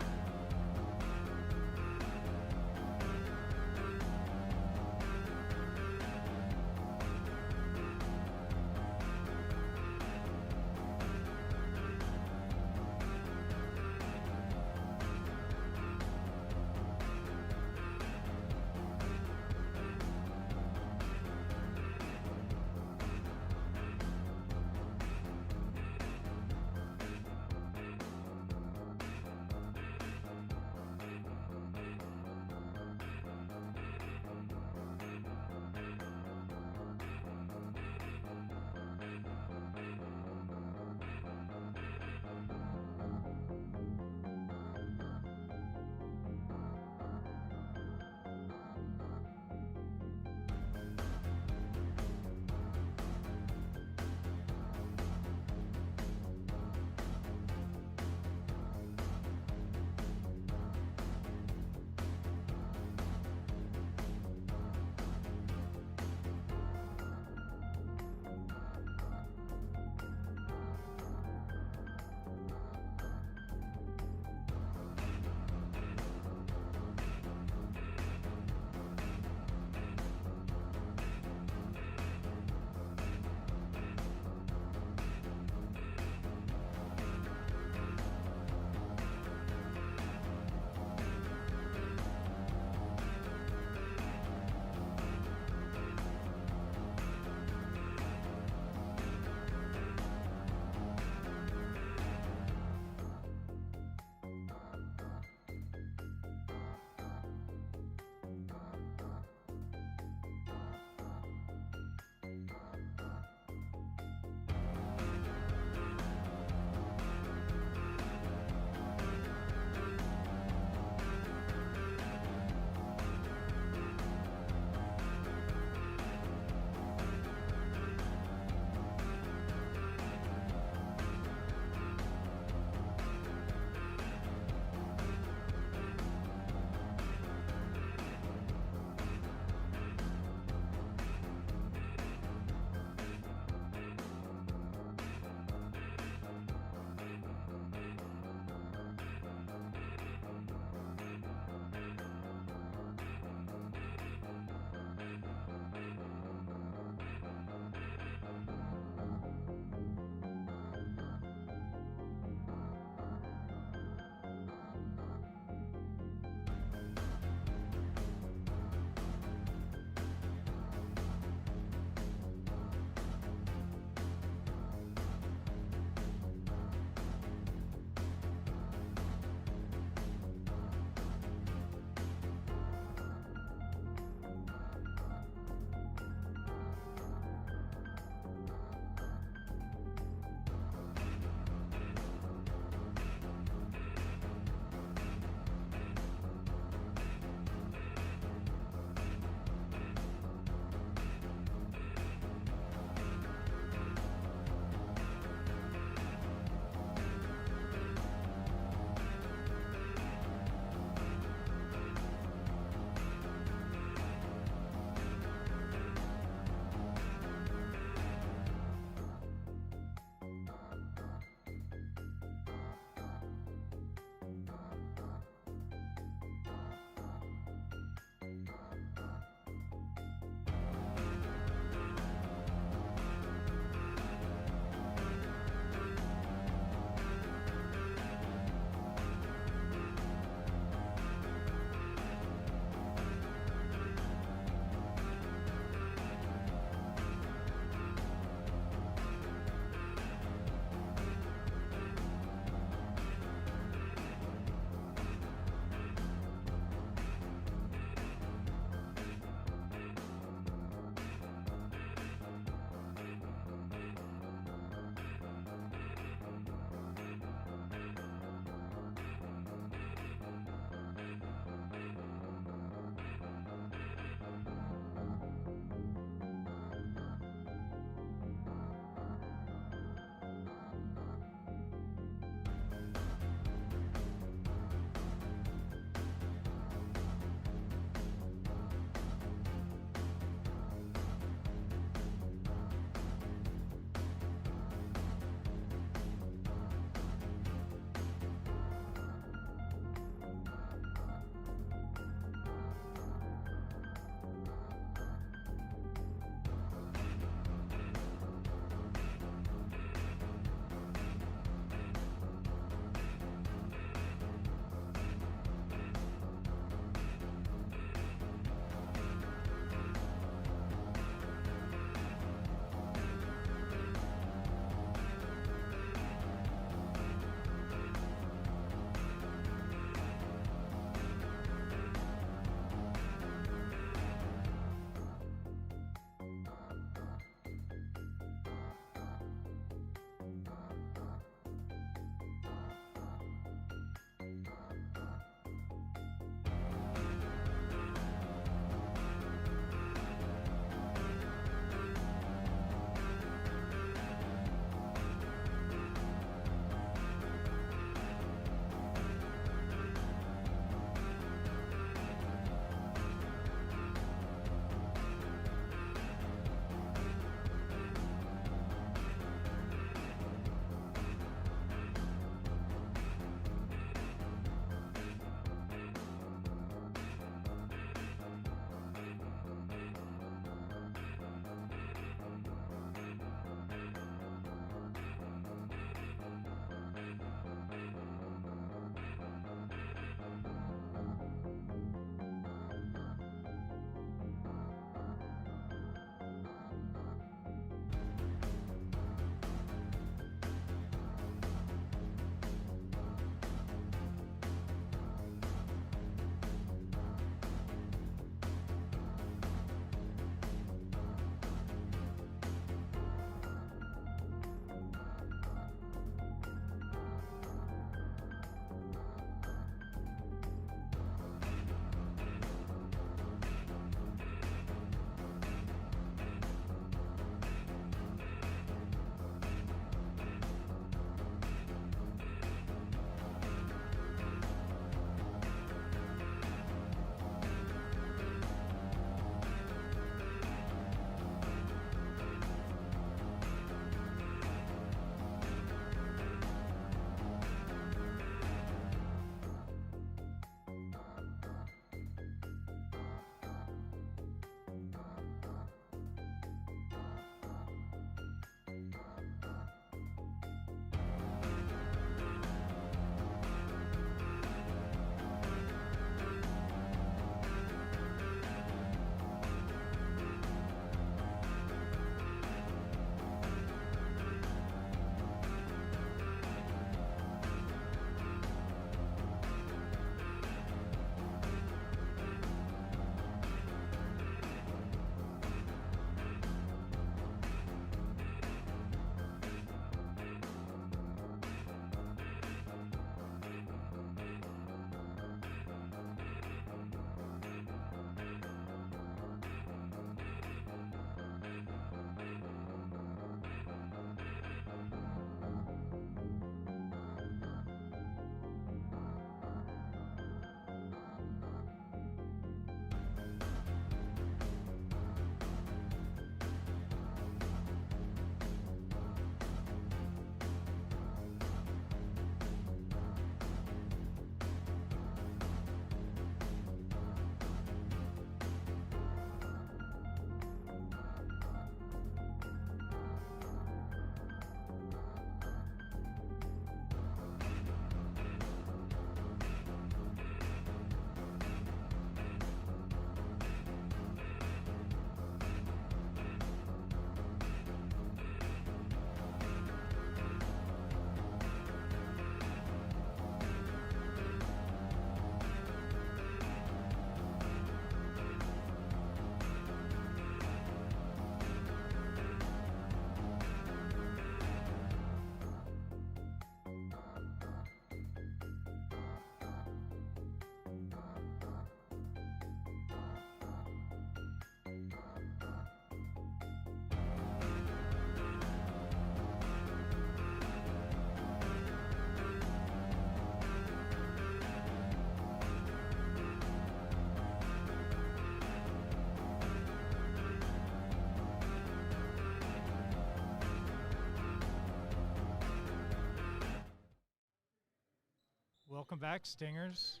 Welcome back, Stingers.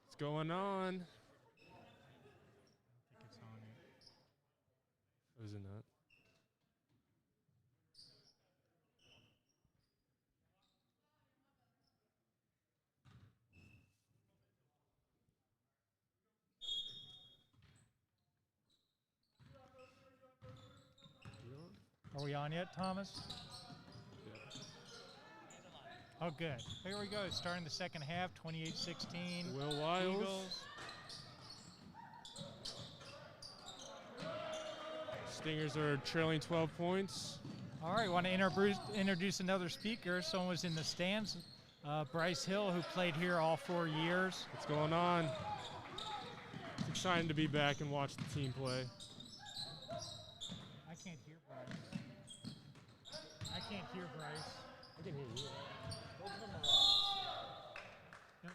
What's going on? I think it's on you. Oh, is it not? Are we on yet, Thomas? Oh, good. Here we go. Starting the second half, 28-16. Will Wiles. Eagles. Stingers are trailing 12 points. All right, want to introduce another speaker. Someone was in the stands. Bryce Hill, who played here all 4 years. What's going on? It's exciting to be back and watch the team play. I can't hear Bryce. I can't hear Bryce. I can hear you. Yep.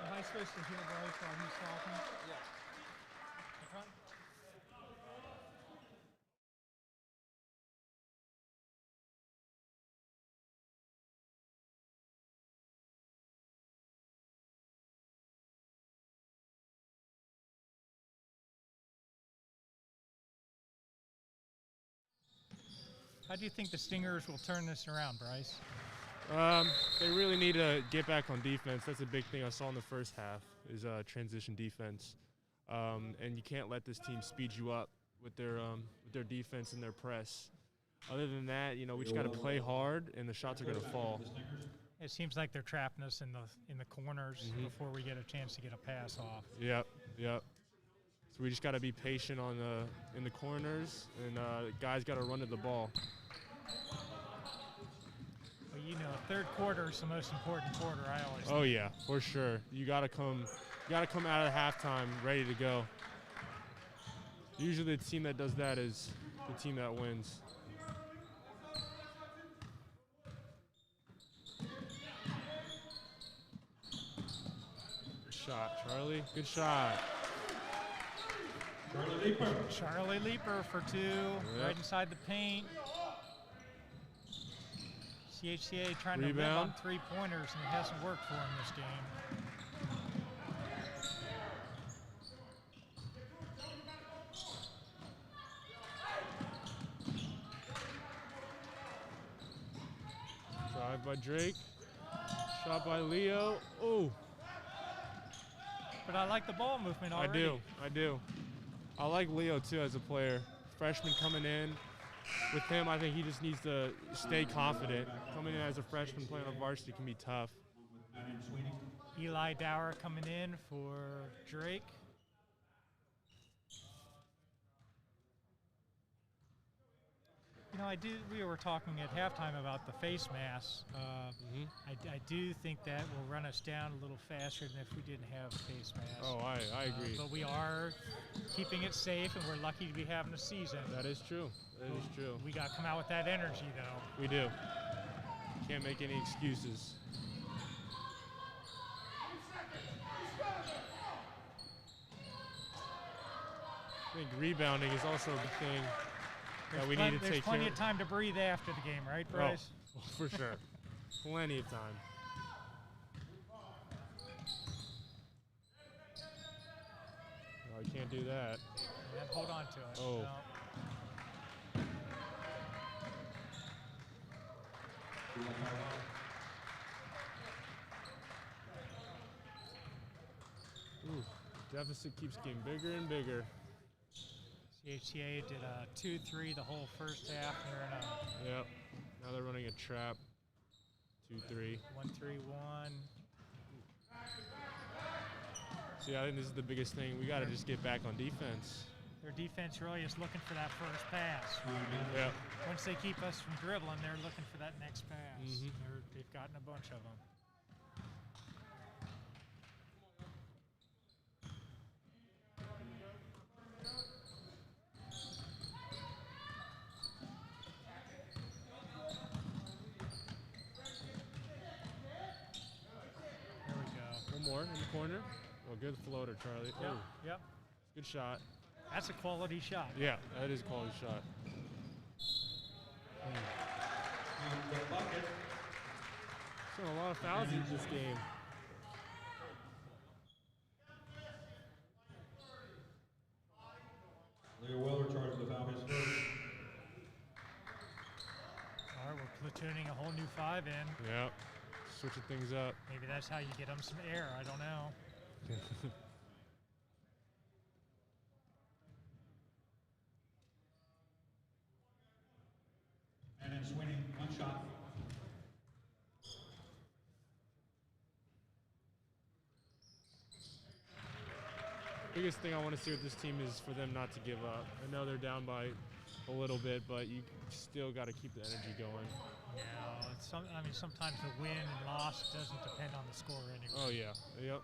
Am I supposed to hear Bryce while he's talking? Yeah. Okay. How do you think the Stingers will turn this around, Bryce? They really need to get back on defense. That's a big thing I saw in the first half is transition defense. And you can't let this team speed you up with their defense and their press. Other than that, we just got to play hard, and the shots are going to fall. It seems like they're trapping us in the corners before we get a chance to get a pass off. Yep. So we just got to be patient in the corners, and guys got to run to the ball. Well, third quarter is the most important quarter. I always. Oh yeah, for sure. You got to come out of halftime ready to go. Usually, the team that does that is the team that wins. Good shot, Charlie. Good shot. Charlie Leaper for 2, right inside the paint. CHCA trying to live on 3-pointers, and it hasn't worked for him this game. Drive by Drake. Shot by Leo. Oh. But I like the ball movement already. I do. I like Leo, too, as a player. Freshman coming in. With him, I think he just needs to stay confident. Coming in as a freshman playing on varsity can be tough. Eli Dower coming in for Drake. We were talking at halftime about the face masks. I do think that will run us down a little faster than if we didn't have face masks. Oh, I agree. But we are keeping it safe, and we're lucky to be having a season. That is true. We got to come out with that energy, though. We do. Can't make any excuses. I think rebounding is also a big thing that we need to take care of. There's plenty of time to breathe after the game, right, Bryce? Oh, for sure. Plenty of time. No, you can't do that. And hold on to it. Oh. No. Ooh, deficit keeps getting bigger and bigger. CHCA did a 2-3 the whole first half. They're in a Yep. Now they're running a trap. 2-3. 1-3-1. See, I think this is the biggest thing. We got to just get back on defense. Their defense really is looking for that first pass. Yep. Once they keep us from dribbling, they're looking for that next pass. Mhm. They've gotten a bunch of them. There we go. One more in the corner. Oh, good floater, Charlie. Yep. Oh, Yep. good shot. That's a quality shot. Yeah, that is a quality shot. The bucket. Showing a lot of fouls in this game. Leo Weller charged with the foul, his first. All right, we're platooning a whole new 5 in. Yep. Switching things up. Maybe that's how you get them some air. I don't know. And then Sweeney, one shot. Biggest thing I want to see with this team is for them not to give up. I know they're down by a little bit, but you still got to keep the energy going. Yeah, I mean, sometimes the win and loss doesn't depend on the score anyway. Oh, yeah. Yep.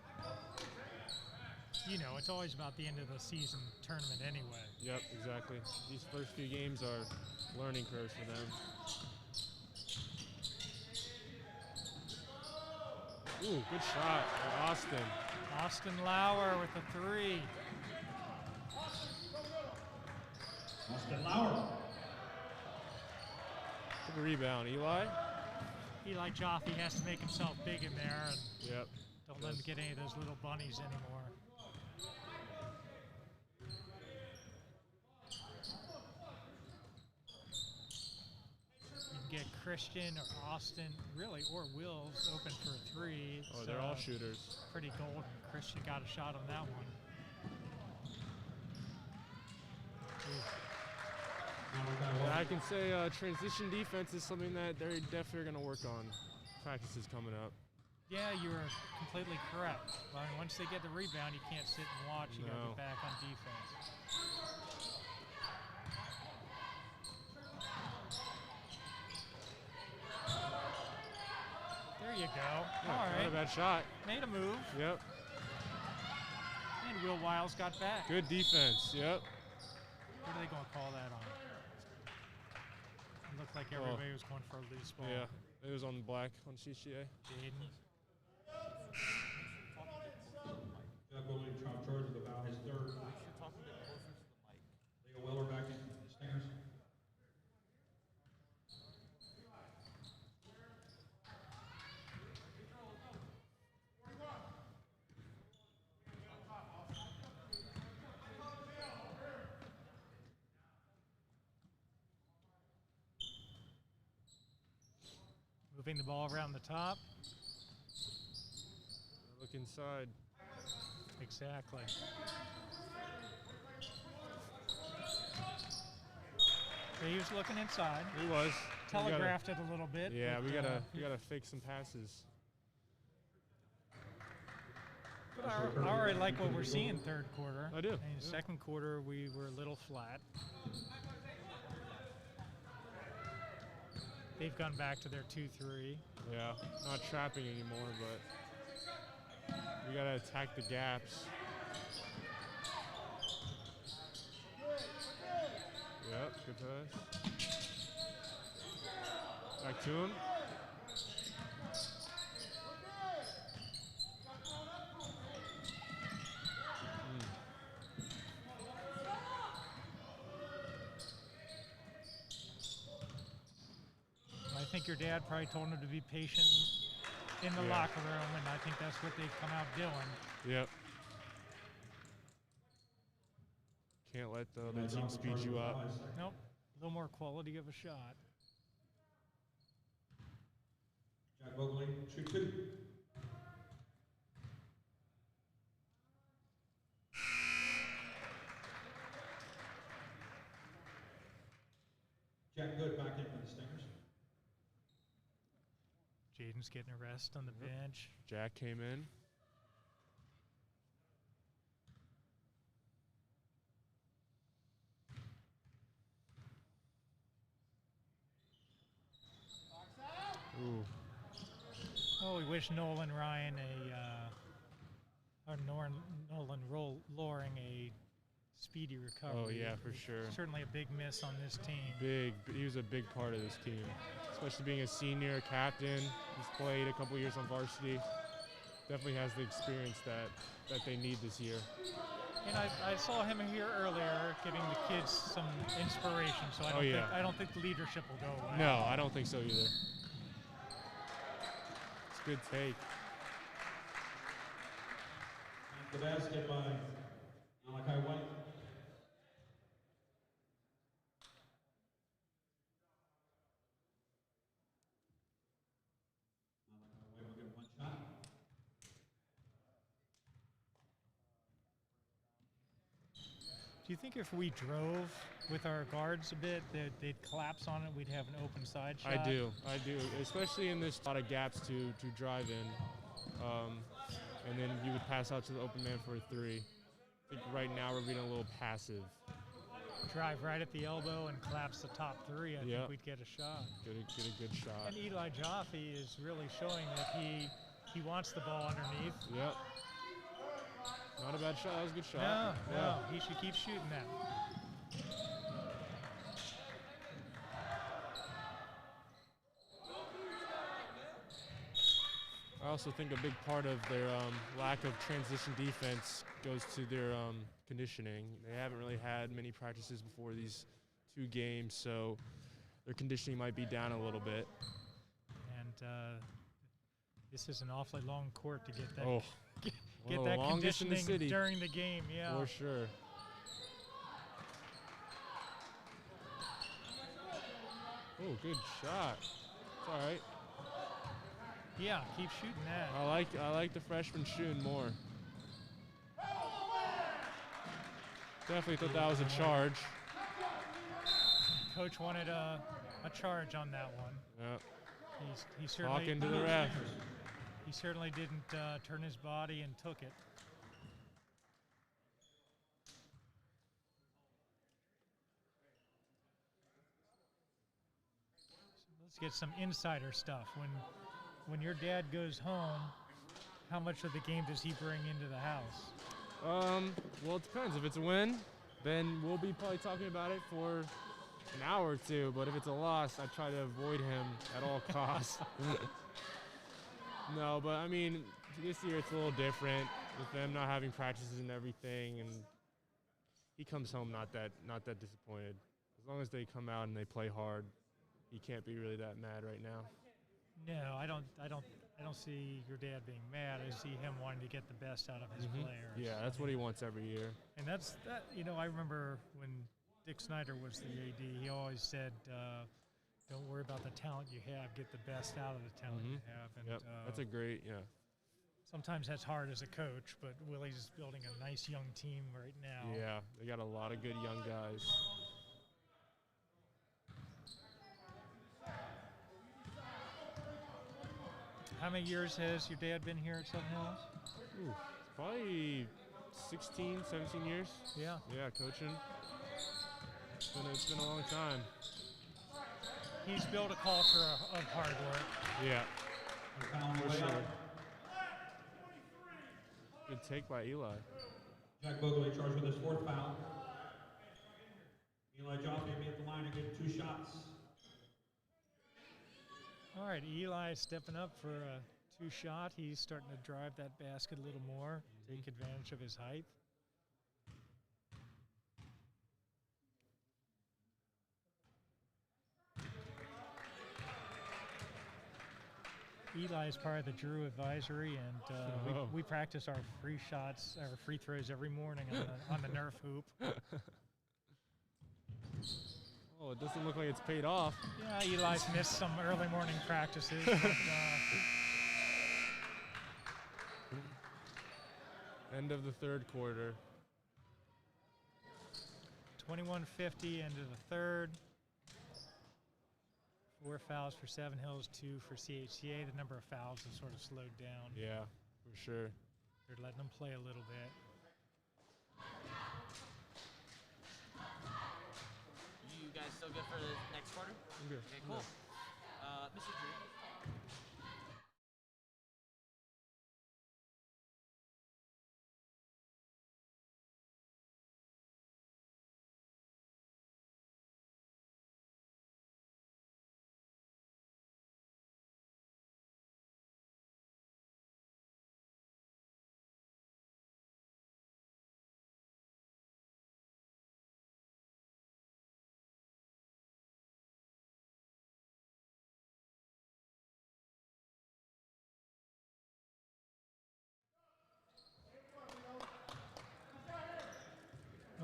You know, it's always about the end of the season tournament anyway. Yep, exactly. These first few games are learning curves for them. Ooh, good shot by Austin. Austin Lauer with the 3. Austin Lauer. Good rebound, Eli. Eli Jaffe has to make himself big in there and Yep. don't let him get any of those little bunnies anymore. You can get Christian or Austin, really, or Wills open for a 3. Oh, they're all shooters. Pretty golden. Christian got a shot on that one. Yeah, I can say transition defense is something that they're definitely going to work on. Practices coming up. Yeah, you are completely correct. Well, once they get the rebound, you can't sit and watch. You got to No. get back on defense. There you go. Yeah, All not right. a bad shot. Made a move. Yep. And Will Wiles got back. Good defense. Yep. What are they going to call that on? It looked like everybody was going for a loose ball. Yeah. It was on black on CHCA. Jaden. Jack Willie charged with the foul, his third. Leo Weller back in the Stingers. Moving the ball around the top. Look inside. Exactly. So he was looking inside. He was. Telegraphed it a little bit. Yeah, but, we gotta fake some passes. But I already like what we're seeing third quarter. I do. In yeah. second quarter, we were a little flat. They've gone back to their 2-3. Yeah, not trapping anymore, but we gotta attack the gaps. Yep, good pass. Back to him. I think your dad probably told him to be patient in the Yeah. locker room, and I think that's what they've come out doing. Yep. Can't let the other team speed you up. Nope, a little more quality of a shot. Jack Bogley, shoot 2. Jack Good back in for the Stingers. Jaden's getting a rest on the bench. Jack came in. Ooh. Oh, we wish Nolan Ryan Loring a speedy recovery. Oh yeah, for sure. Certainly a big miss on this team. He was a big part of this team, especially being a senior, a captain. He's played a couple years on varsity. Definitely has the experience that they need this year. And I saw him here earlier giving the kids some inspiration, so I don't think the leadership will go away. No, I don't think so either. good take. The basket by Malachi White. Malachi White will get one shot. Do you think if we drove with our guards a bit, that they'd collapse on it, we'd have an open side shot? I do, especially in this lot of gaps to drive in, and then you would pass out to the open man for a three. I think right now we're being a little passive. Drive right at the elbow and collapse the top three. I think we'd get a shot. Get a good shot. And Eli Jaffe is really showing that he wants the ball underneath. Yep. Not a bad shot. That was a good shot. No, he should keep shooting that. I also think a big part of their lack of transition defense goes to their conditioning. They haven't really had many practices before these 2 games, so their conditioning might be down a little bit. And this is an awfully long court to get that. Oh, get that conditioning in the during the game, yeah. For sure. Oh, good shot. It's all right. Yeah, keep shooting that. I like the freshman shooting more. Definitely thought that was a charge. Coach wanted a charge on that one. Yeah. He certainly Talking to the ref. He certainly didn't turn his body and took it. So let's get some insider stuff. When your dad goes home, how much of the game does he bring into the house? Well, it depends. If it's a win, then we'll be probably talking about it for an hour or two. But if it's a loss, I try to avoid him at all costs. No, but I mean, this year it's a little different with them not having practices and everything, and he comes home not that disappointed. As long as they come out and they play hard, he can't be really that mad right now. No, I don't see your dad being mad. I see him wanting to get the best out of his players. Yeah, that's what he wants every year. And that. I remember when Dick Snyder was the AD, he always said, don't worry about the talent you have, get the best out of the talent you have. And that's a great, sometimes that's hard as a coach, but Willie's building a nice young team right now. Yeah, they got a lot of good young guys. How many years has your dad been here at Southern Hills? Ooh, probably 16, 17 years. Yeah. Yeah, coaching. It's been a long time. He's built a culture of hard work. Yeah, for sure. Good take by Eli. Jack Bogley charged with his 4th foul. Eli Jaffe will be at the line to get 2 shots. All right, Eli stepping up for a 2-shot. He's starting to drive that basket a little more, take advantage of his height. Eli is part of the Drew advisory, and we practice our free shots, our free throws every morning on the Nerf hoop. Oh, it doesn't look like it's paid off. Yeah, Eli's missed some early morning practices. But, End of the 3rd quarter. 21:50 into the 3rd. 4 fouls for Seven Hills, 2 for CHCA. The number of fouls has sort of slowed down. Yeah, for sure. They're letting them play a little bit. You guys still good for the next quarter? I'm good. Okay, cool. Mr. Drew.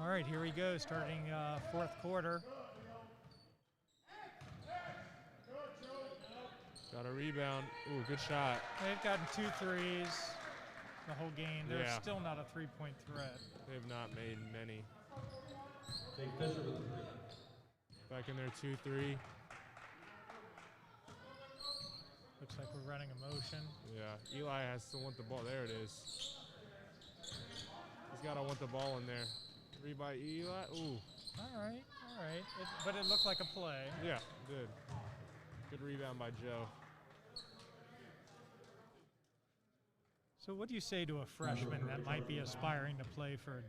All right, here we go, starting fourth quarter. Got a rebound. Ooh, good shot. They've gotten 2 threes the whole game. They're Yeah. still not a three-point threat. They've not made many. Jake Fisher with a 3. Back in there, 2-3. Looks like we're running a motion. Yeah, Eli has to want the ball. There it is. He's got to want the ball in there. 3 by Eli. Ooh. All right. But it looked like a play. Yeah, good. Good rebound by Joe. So what do you say to a freshman that might be aspiring to play for a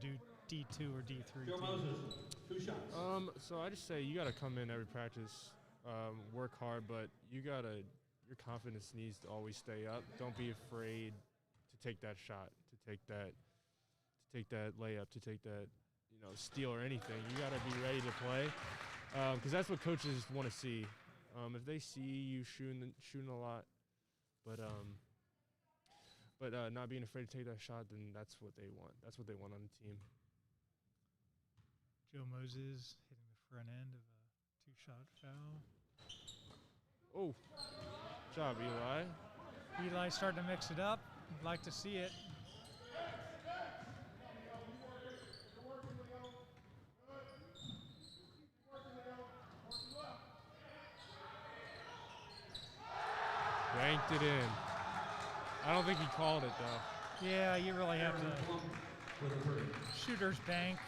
D2 or D3 Joe team? Moses, 2 shots. So I just say you got to come in every practice, work hard, but your confidence needs to always stay up. Don't be afraid to take that shot, to take that layup, to take that, steal or anything. You got to be ready to play, because that's what coaches want to see. If they see you shooting a lot, but not being afraid to take that shot, then that's what they want. That's what they want on the team. Joe Moses hitting the front end of a 2-shot foul. Oh, good job, Eli. Eli starting to mix it up. I'd like to see it. Banked it in. I don't think he called it, though. Yeah, you really have to. With a 3. Shooter's bank.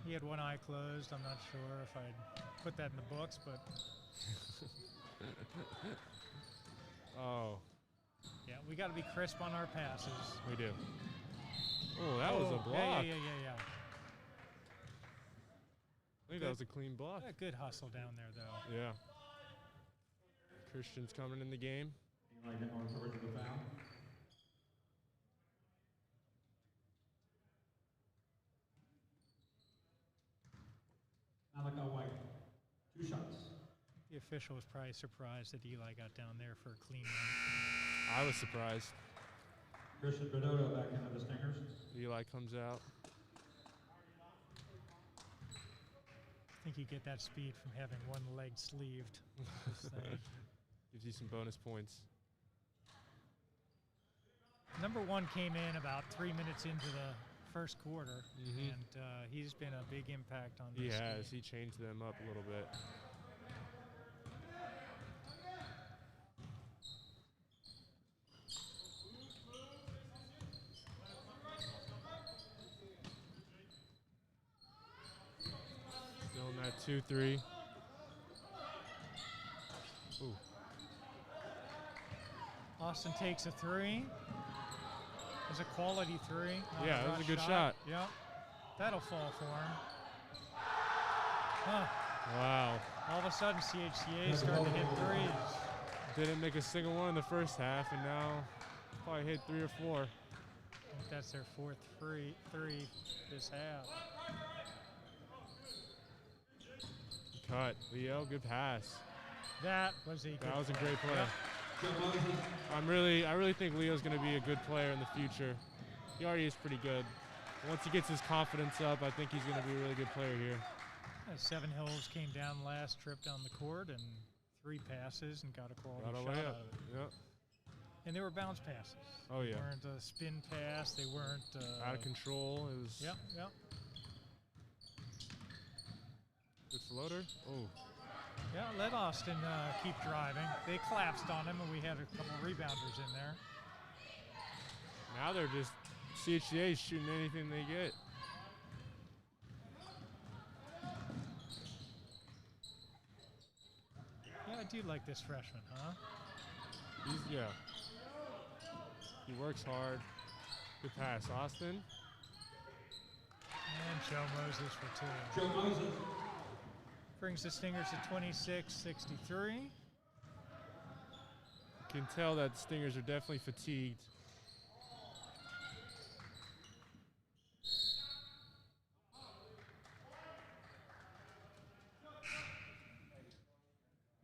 He had one eye closed. I'm not sure if I'd put that in the books, but Oh, yeah, we got to be crisp on our passes. we do. Oh, that was a block. Yeah. I think that was a clean block. A good hustle down there, though. Yeah. Christian's coming in the game. Eli getting on towards the foul. Malachi White, 2 shots. The official was probably surprised that Eli got down there for a clean one. I was surprised. Christian Benotto back into the Stingers. Eli comes out. I think you get that speed from having one leg sleeved. This thing. Gives you some bonus points. Number 1 came in about 3 minutes into the first quarter, Mhm. and he's been a big impact on He this has. game. He changed them up a little bit. Still in that 2-3. Ooh. Austin takes a 3. It's a quality 3. not Yeah, that was a rush good shot. Yep. That'll fall for him. Huh. Wow. All of a sudden, CHCA starting to hit threes. Didn't make a single one in the first half, and now probably hit 3 or 4. I think that's their 4th three this half. Cut. Leo, good pass. That was a good That was a play. great play. Yep. Joe Moses, I really think Leo's going to be a good player in the future. He already is pretty good. Once he gets his confidence up, I think he's going to be a really good player here. Seven Hills came down last trip down the court and 3 passes and got a quality Got a shot layup. out of it. Yep. And they were bounce passes. Oh, yeah. They weren't a spin pass. They weren't Out of control. It was Yep. good floater. Oh, Yeah, let Austin keep driving. They collapsed on him, and we had a couple rebounders in there. now they're just CHCA shooting anything they get. Yeah, I do like this freshman, huh? Yeah. He works hard. Good pass, Austin. And Joe Moses for 2. Joe Moses, Brings the Stingers to 26-63. You can tell that the Stingers are definitely fatigued.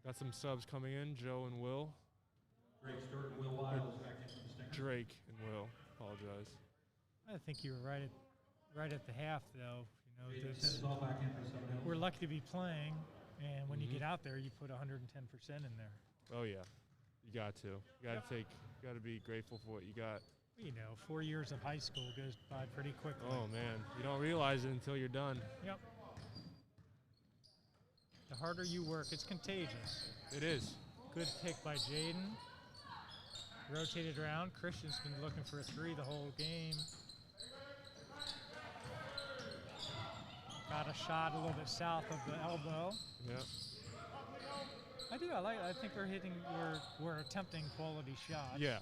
Got some subs coming in, Joe and Will. Drake Stewart, and Will Wiles back into the Stingers. Drake and Will, apologize. I think you were right at the half, though. You know, Sends this, the ball back in for Seven Hills. we're lucky to be playing, and when you get out there, you put 110% in there. Oh yeah, you got to. You got to got to be grateful for what you got. You know, 4 years of high school goes by pretty quickly. Oh man, you don't realize it until you're done. Yep. The harder you work, it's contagious. It is. Good pick by Jaden. Rotated around. Christian's been looking for a three the whole game. Got a shot a little bit south of the elbow. Yeah. I think we're attempting quality shots. Yeah.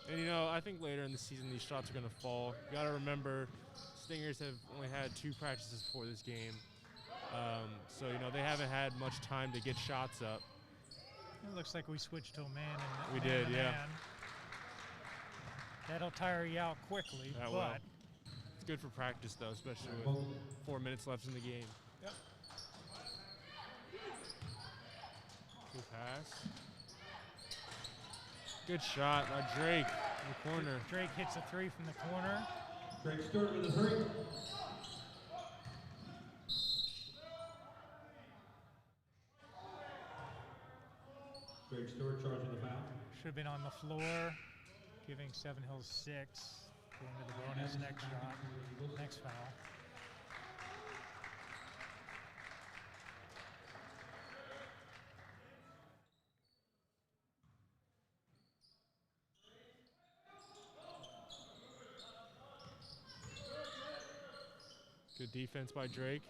And you know, I think later in the season these shots are going to fall. You got to remember, Stingers have only had 2 practices before this game. So, you know, they haven't had much time to get shots up. It looks like we switched to a man and We did, yeah. man. That'll tire you out quickly, That but will. It's good for practice, though, especially with 4 minutes left in the game. yep. Good pass. Good shot by Drake in the corner. Drake hits a three from the corner. Drake Stewart with a three. Drake Stewart charging the foul. Should have been on the floor, giving Seven Hills 6. Going to the bonus next shot, next foul. Good defense by Drake.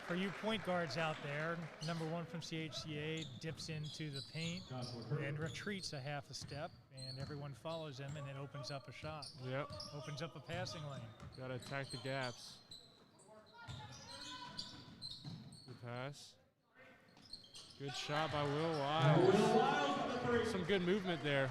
For you point guards out there, number 1 from CHCA dips into the paint and retreats a half a step, and everyone follows him, and it opens up a shot. Yep. Opens up a passing lane. Got to attack the gaps. Good pass. Good shot by Will Wiles. Some good movement there.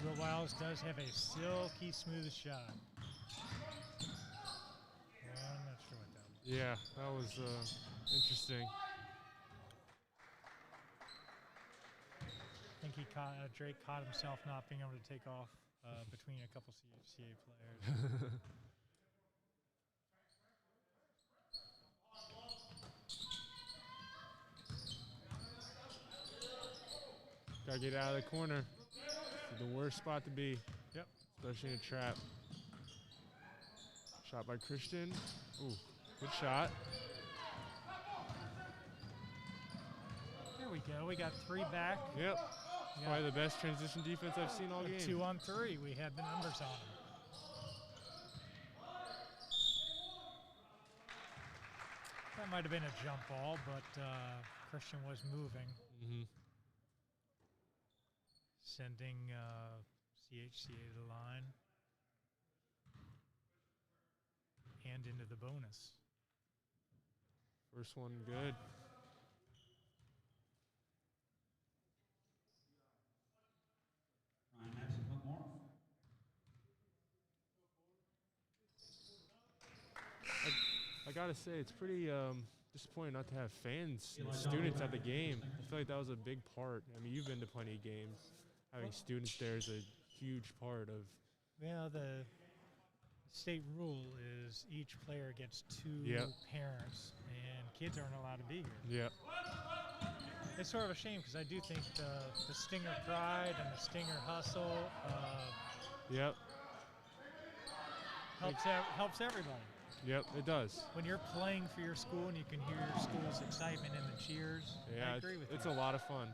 Will Wiles does have a silky smooth shot. Well, I'm not sure what that was. Yeah, that was interesting. I think Drake caught himself not being able to take off between a couple CHCA players. Gotta get out of the corner. The worst spot to be. Yep. Especially in a trap. Shot by Christian. Ooh, good shot. There we go. We got 3 back. Yep. Yeah. Probably the best transition defense I've seen all game. 2 on 3. We had the numbers on them. That might have been a jump ball, but Christian was moving. Mm-hmm. Sending CHCA to the line and into the bonus. First one good. Ryan Madsen, one more. I gotta say, it's pretty disappointing not to have fans and students at the game. I feel like that was a big part. I mean, you've been to plenty of games. Having students there is a huge part of. Well, the state rule is each player gets 2 parents, and kids aren't allowed to be here. Yeah. It's sort of a shame because I do think the Stinger pride and the Stinger hustle Yep. helps everybody. Yep, it does. When you're playing for your school and you can hear your school's excitement in the cheers, Yeah, I agree with it's you. a lot of fun.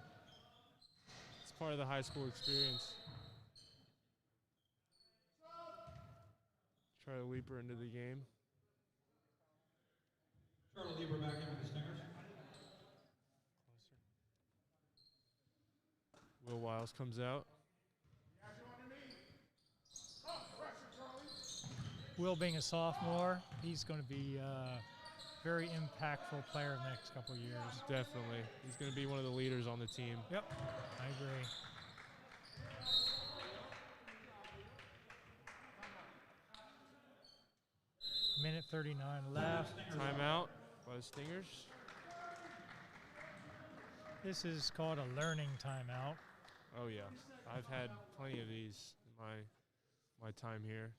It's part of the high school experience. Try to leap her into the game. Charlotte Lieber back in with the Stingers. Will Wiles comes out. Will being a sophomore, he's going to be a very impactful player in the next couple of years. Definitely. He's going to be one of the leaders on the team. Yep, I agree. minute 39 left. Timeout by the Stingers. This is called a learning timeout. Oh yeah, I've had plenty of these in my time here.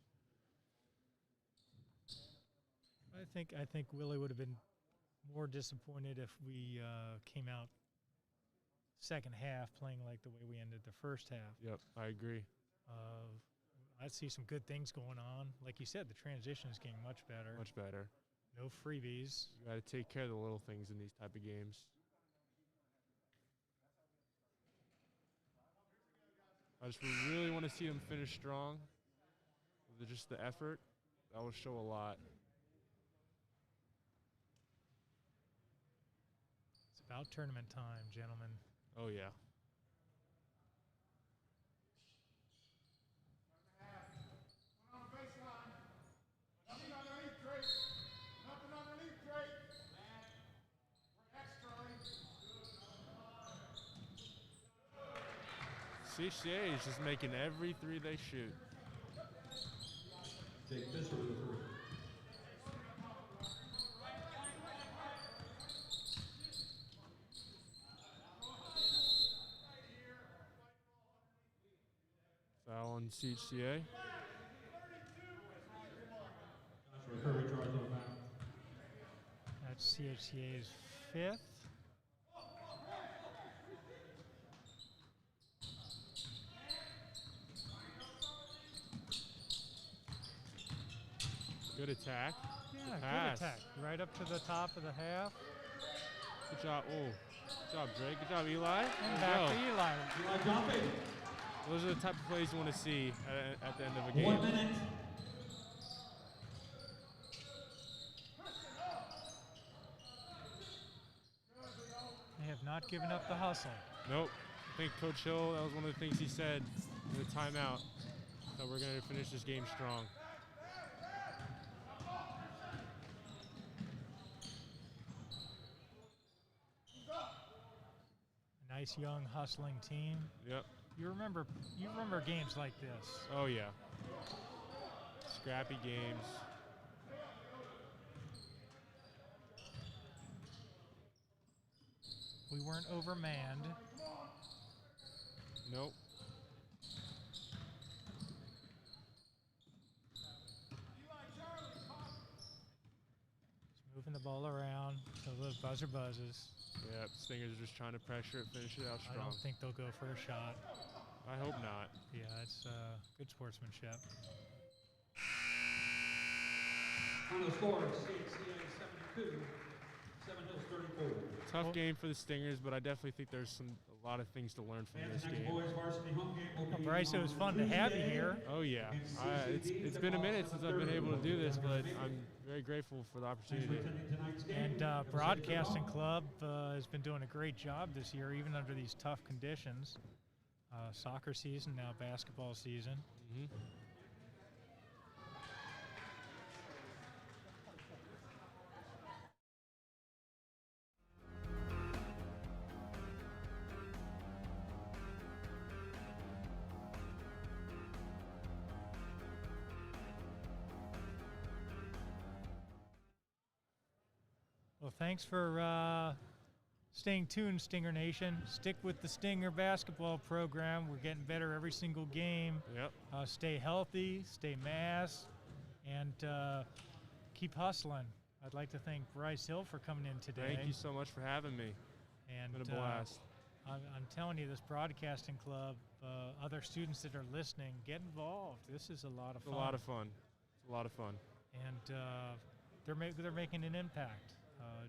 I think Willie would have been more disappointed if we came out second half playing like the way we ended the first half. Yep, I agree. I see some good things going on. Like you said, the transition is getting much better. Much better. No freebies. You got to take care of the little things in these type of games. I just really want to see them finish strong. With just the effort, that will show a lot. It's about tournament time, gentlemen. Oh yeah. CHCA is just making every three they shoot. Jake Fisher with the three. Foul on CHCA. Courage right to the back. That's CHCA's fifth. Good attack. Yeah, good pass. attack. Right up to the top of the half. Good job. Oh, good job, Drake. Good job, Eli. And There back you to go. Eli. Eli Joffé. Those are the type of plays you want to see at the end of a game. 1 minute. They have not given up the hustle. Nope. I think Coach Hill, that was one of the things he said in the timeout, that we're going to finish this game strong. A nice young hustling team. Yep. You remember games like this. Oh, yeah. Scrappy games. We weren't overmanned. Nope. Just moving the ball around till the buzzer buzzes. Yep. Stingers are just trying to pressure it, finish it out I strong. don't think they'll go for a shot. I hope not. Yeah, it's good sportsmanship. Final score, CHCA 72, 7 Hills 34. Tough game for the Stingers, but I definitely think there's a lot of things to learn from And this the next game. boys varsity home game will be Bryce, it was on fun to have you Tuesday. here. Oh yeah, it's been a minute since I've been able to do this, but I'm very grateful for the Thanks for opportunity. attending tonight's game. And Broadcasting Club has been doing a great job this year, even under these tough conditions. Soccer season, now basketball season. Mhm. Well, thanks for staying tuned, Stinger Nation. Stick with the Stinger basketball program. We're getting better every single game. Yep. Stay healthy, stay masked, and keep hustling. I'd like to thank Bryce Hill for coming in today. Thank you so much for having me. And It's been a blast. I'm telling you, this broadcasting club, other students that are listening, get involved. This is a lot of It's fun. a lot of fun. It's a lot of fun. And they're making an impact.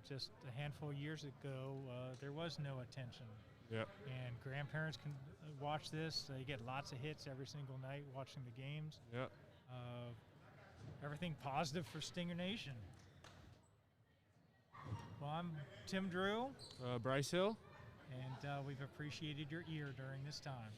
Just a handful of years ago, there was no attention. Yep. And grandparents can watch this. They get lots of hits every single night watching the games. Yep. Everything positive for Stinger Nation. Well, I'm Tim Drew, Bryce Hill. and we've appreciated your ear during this time.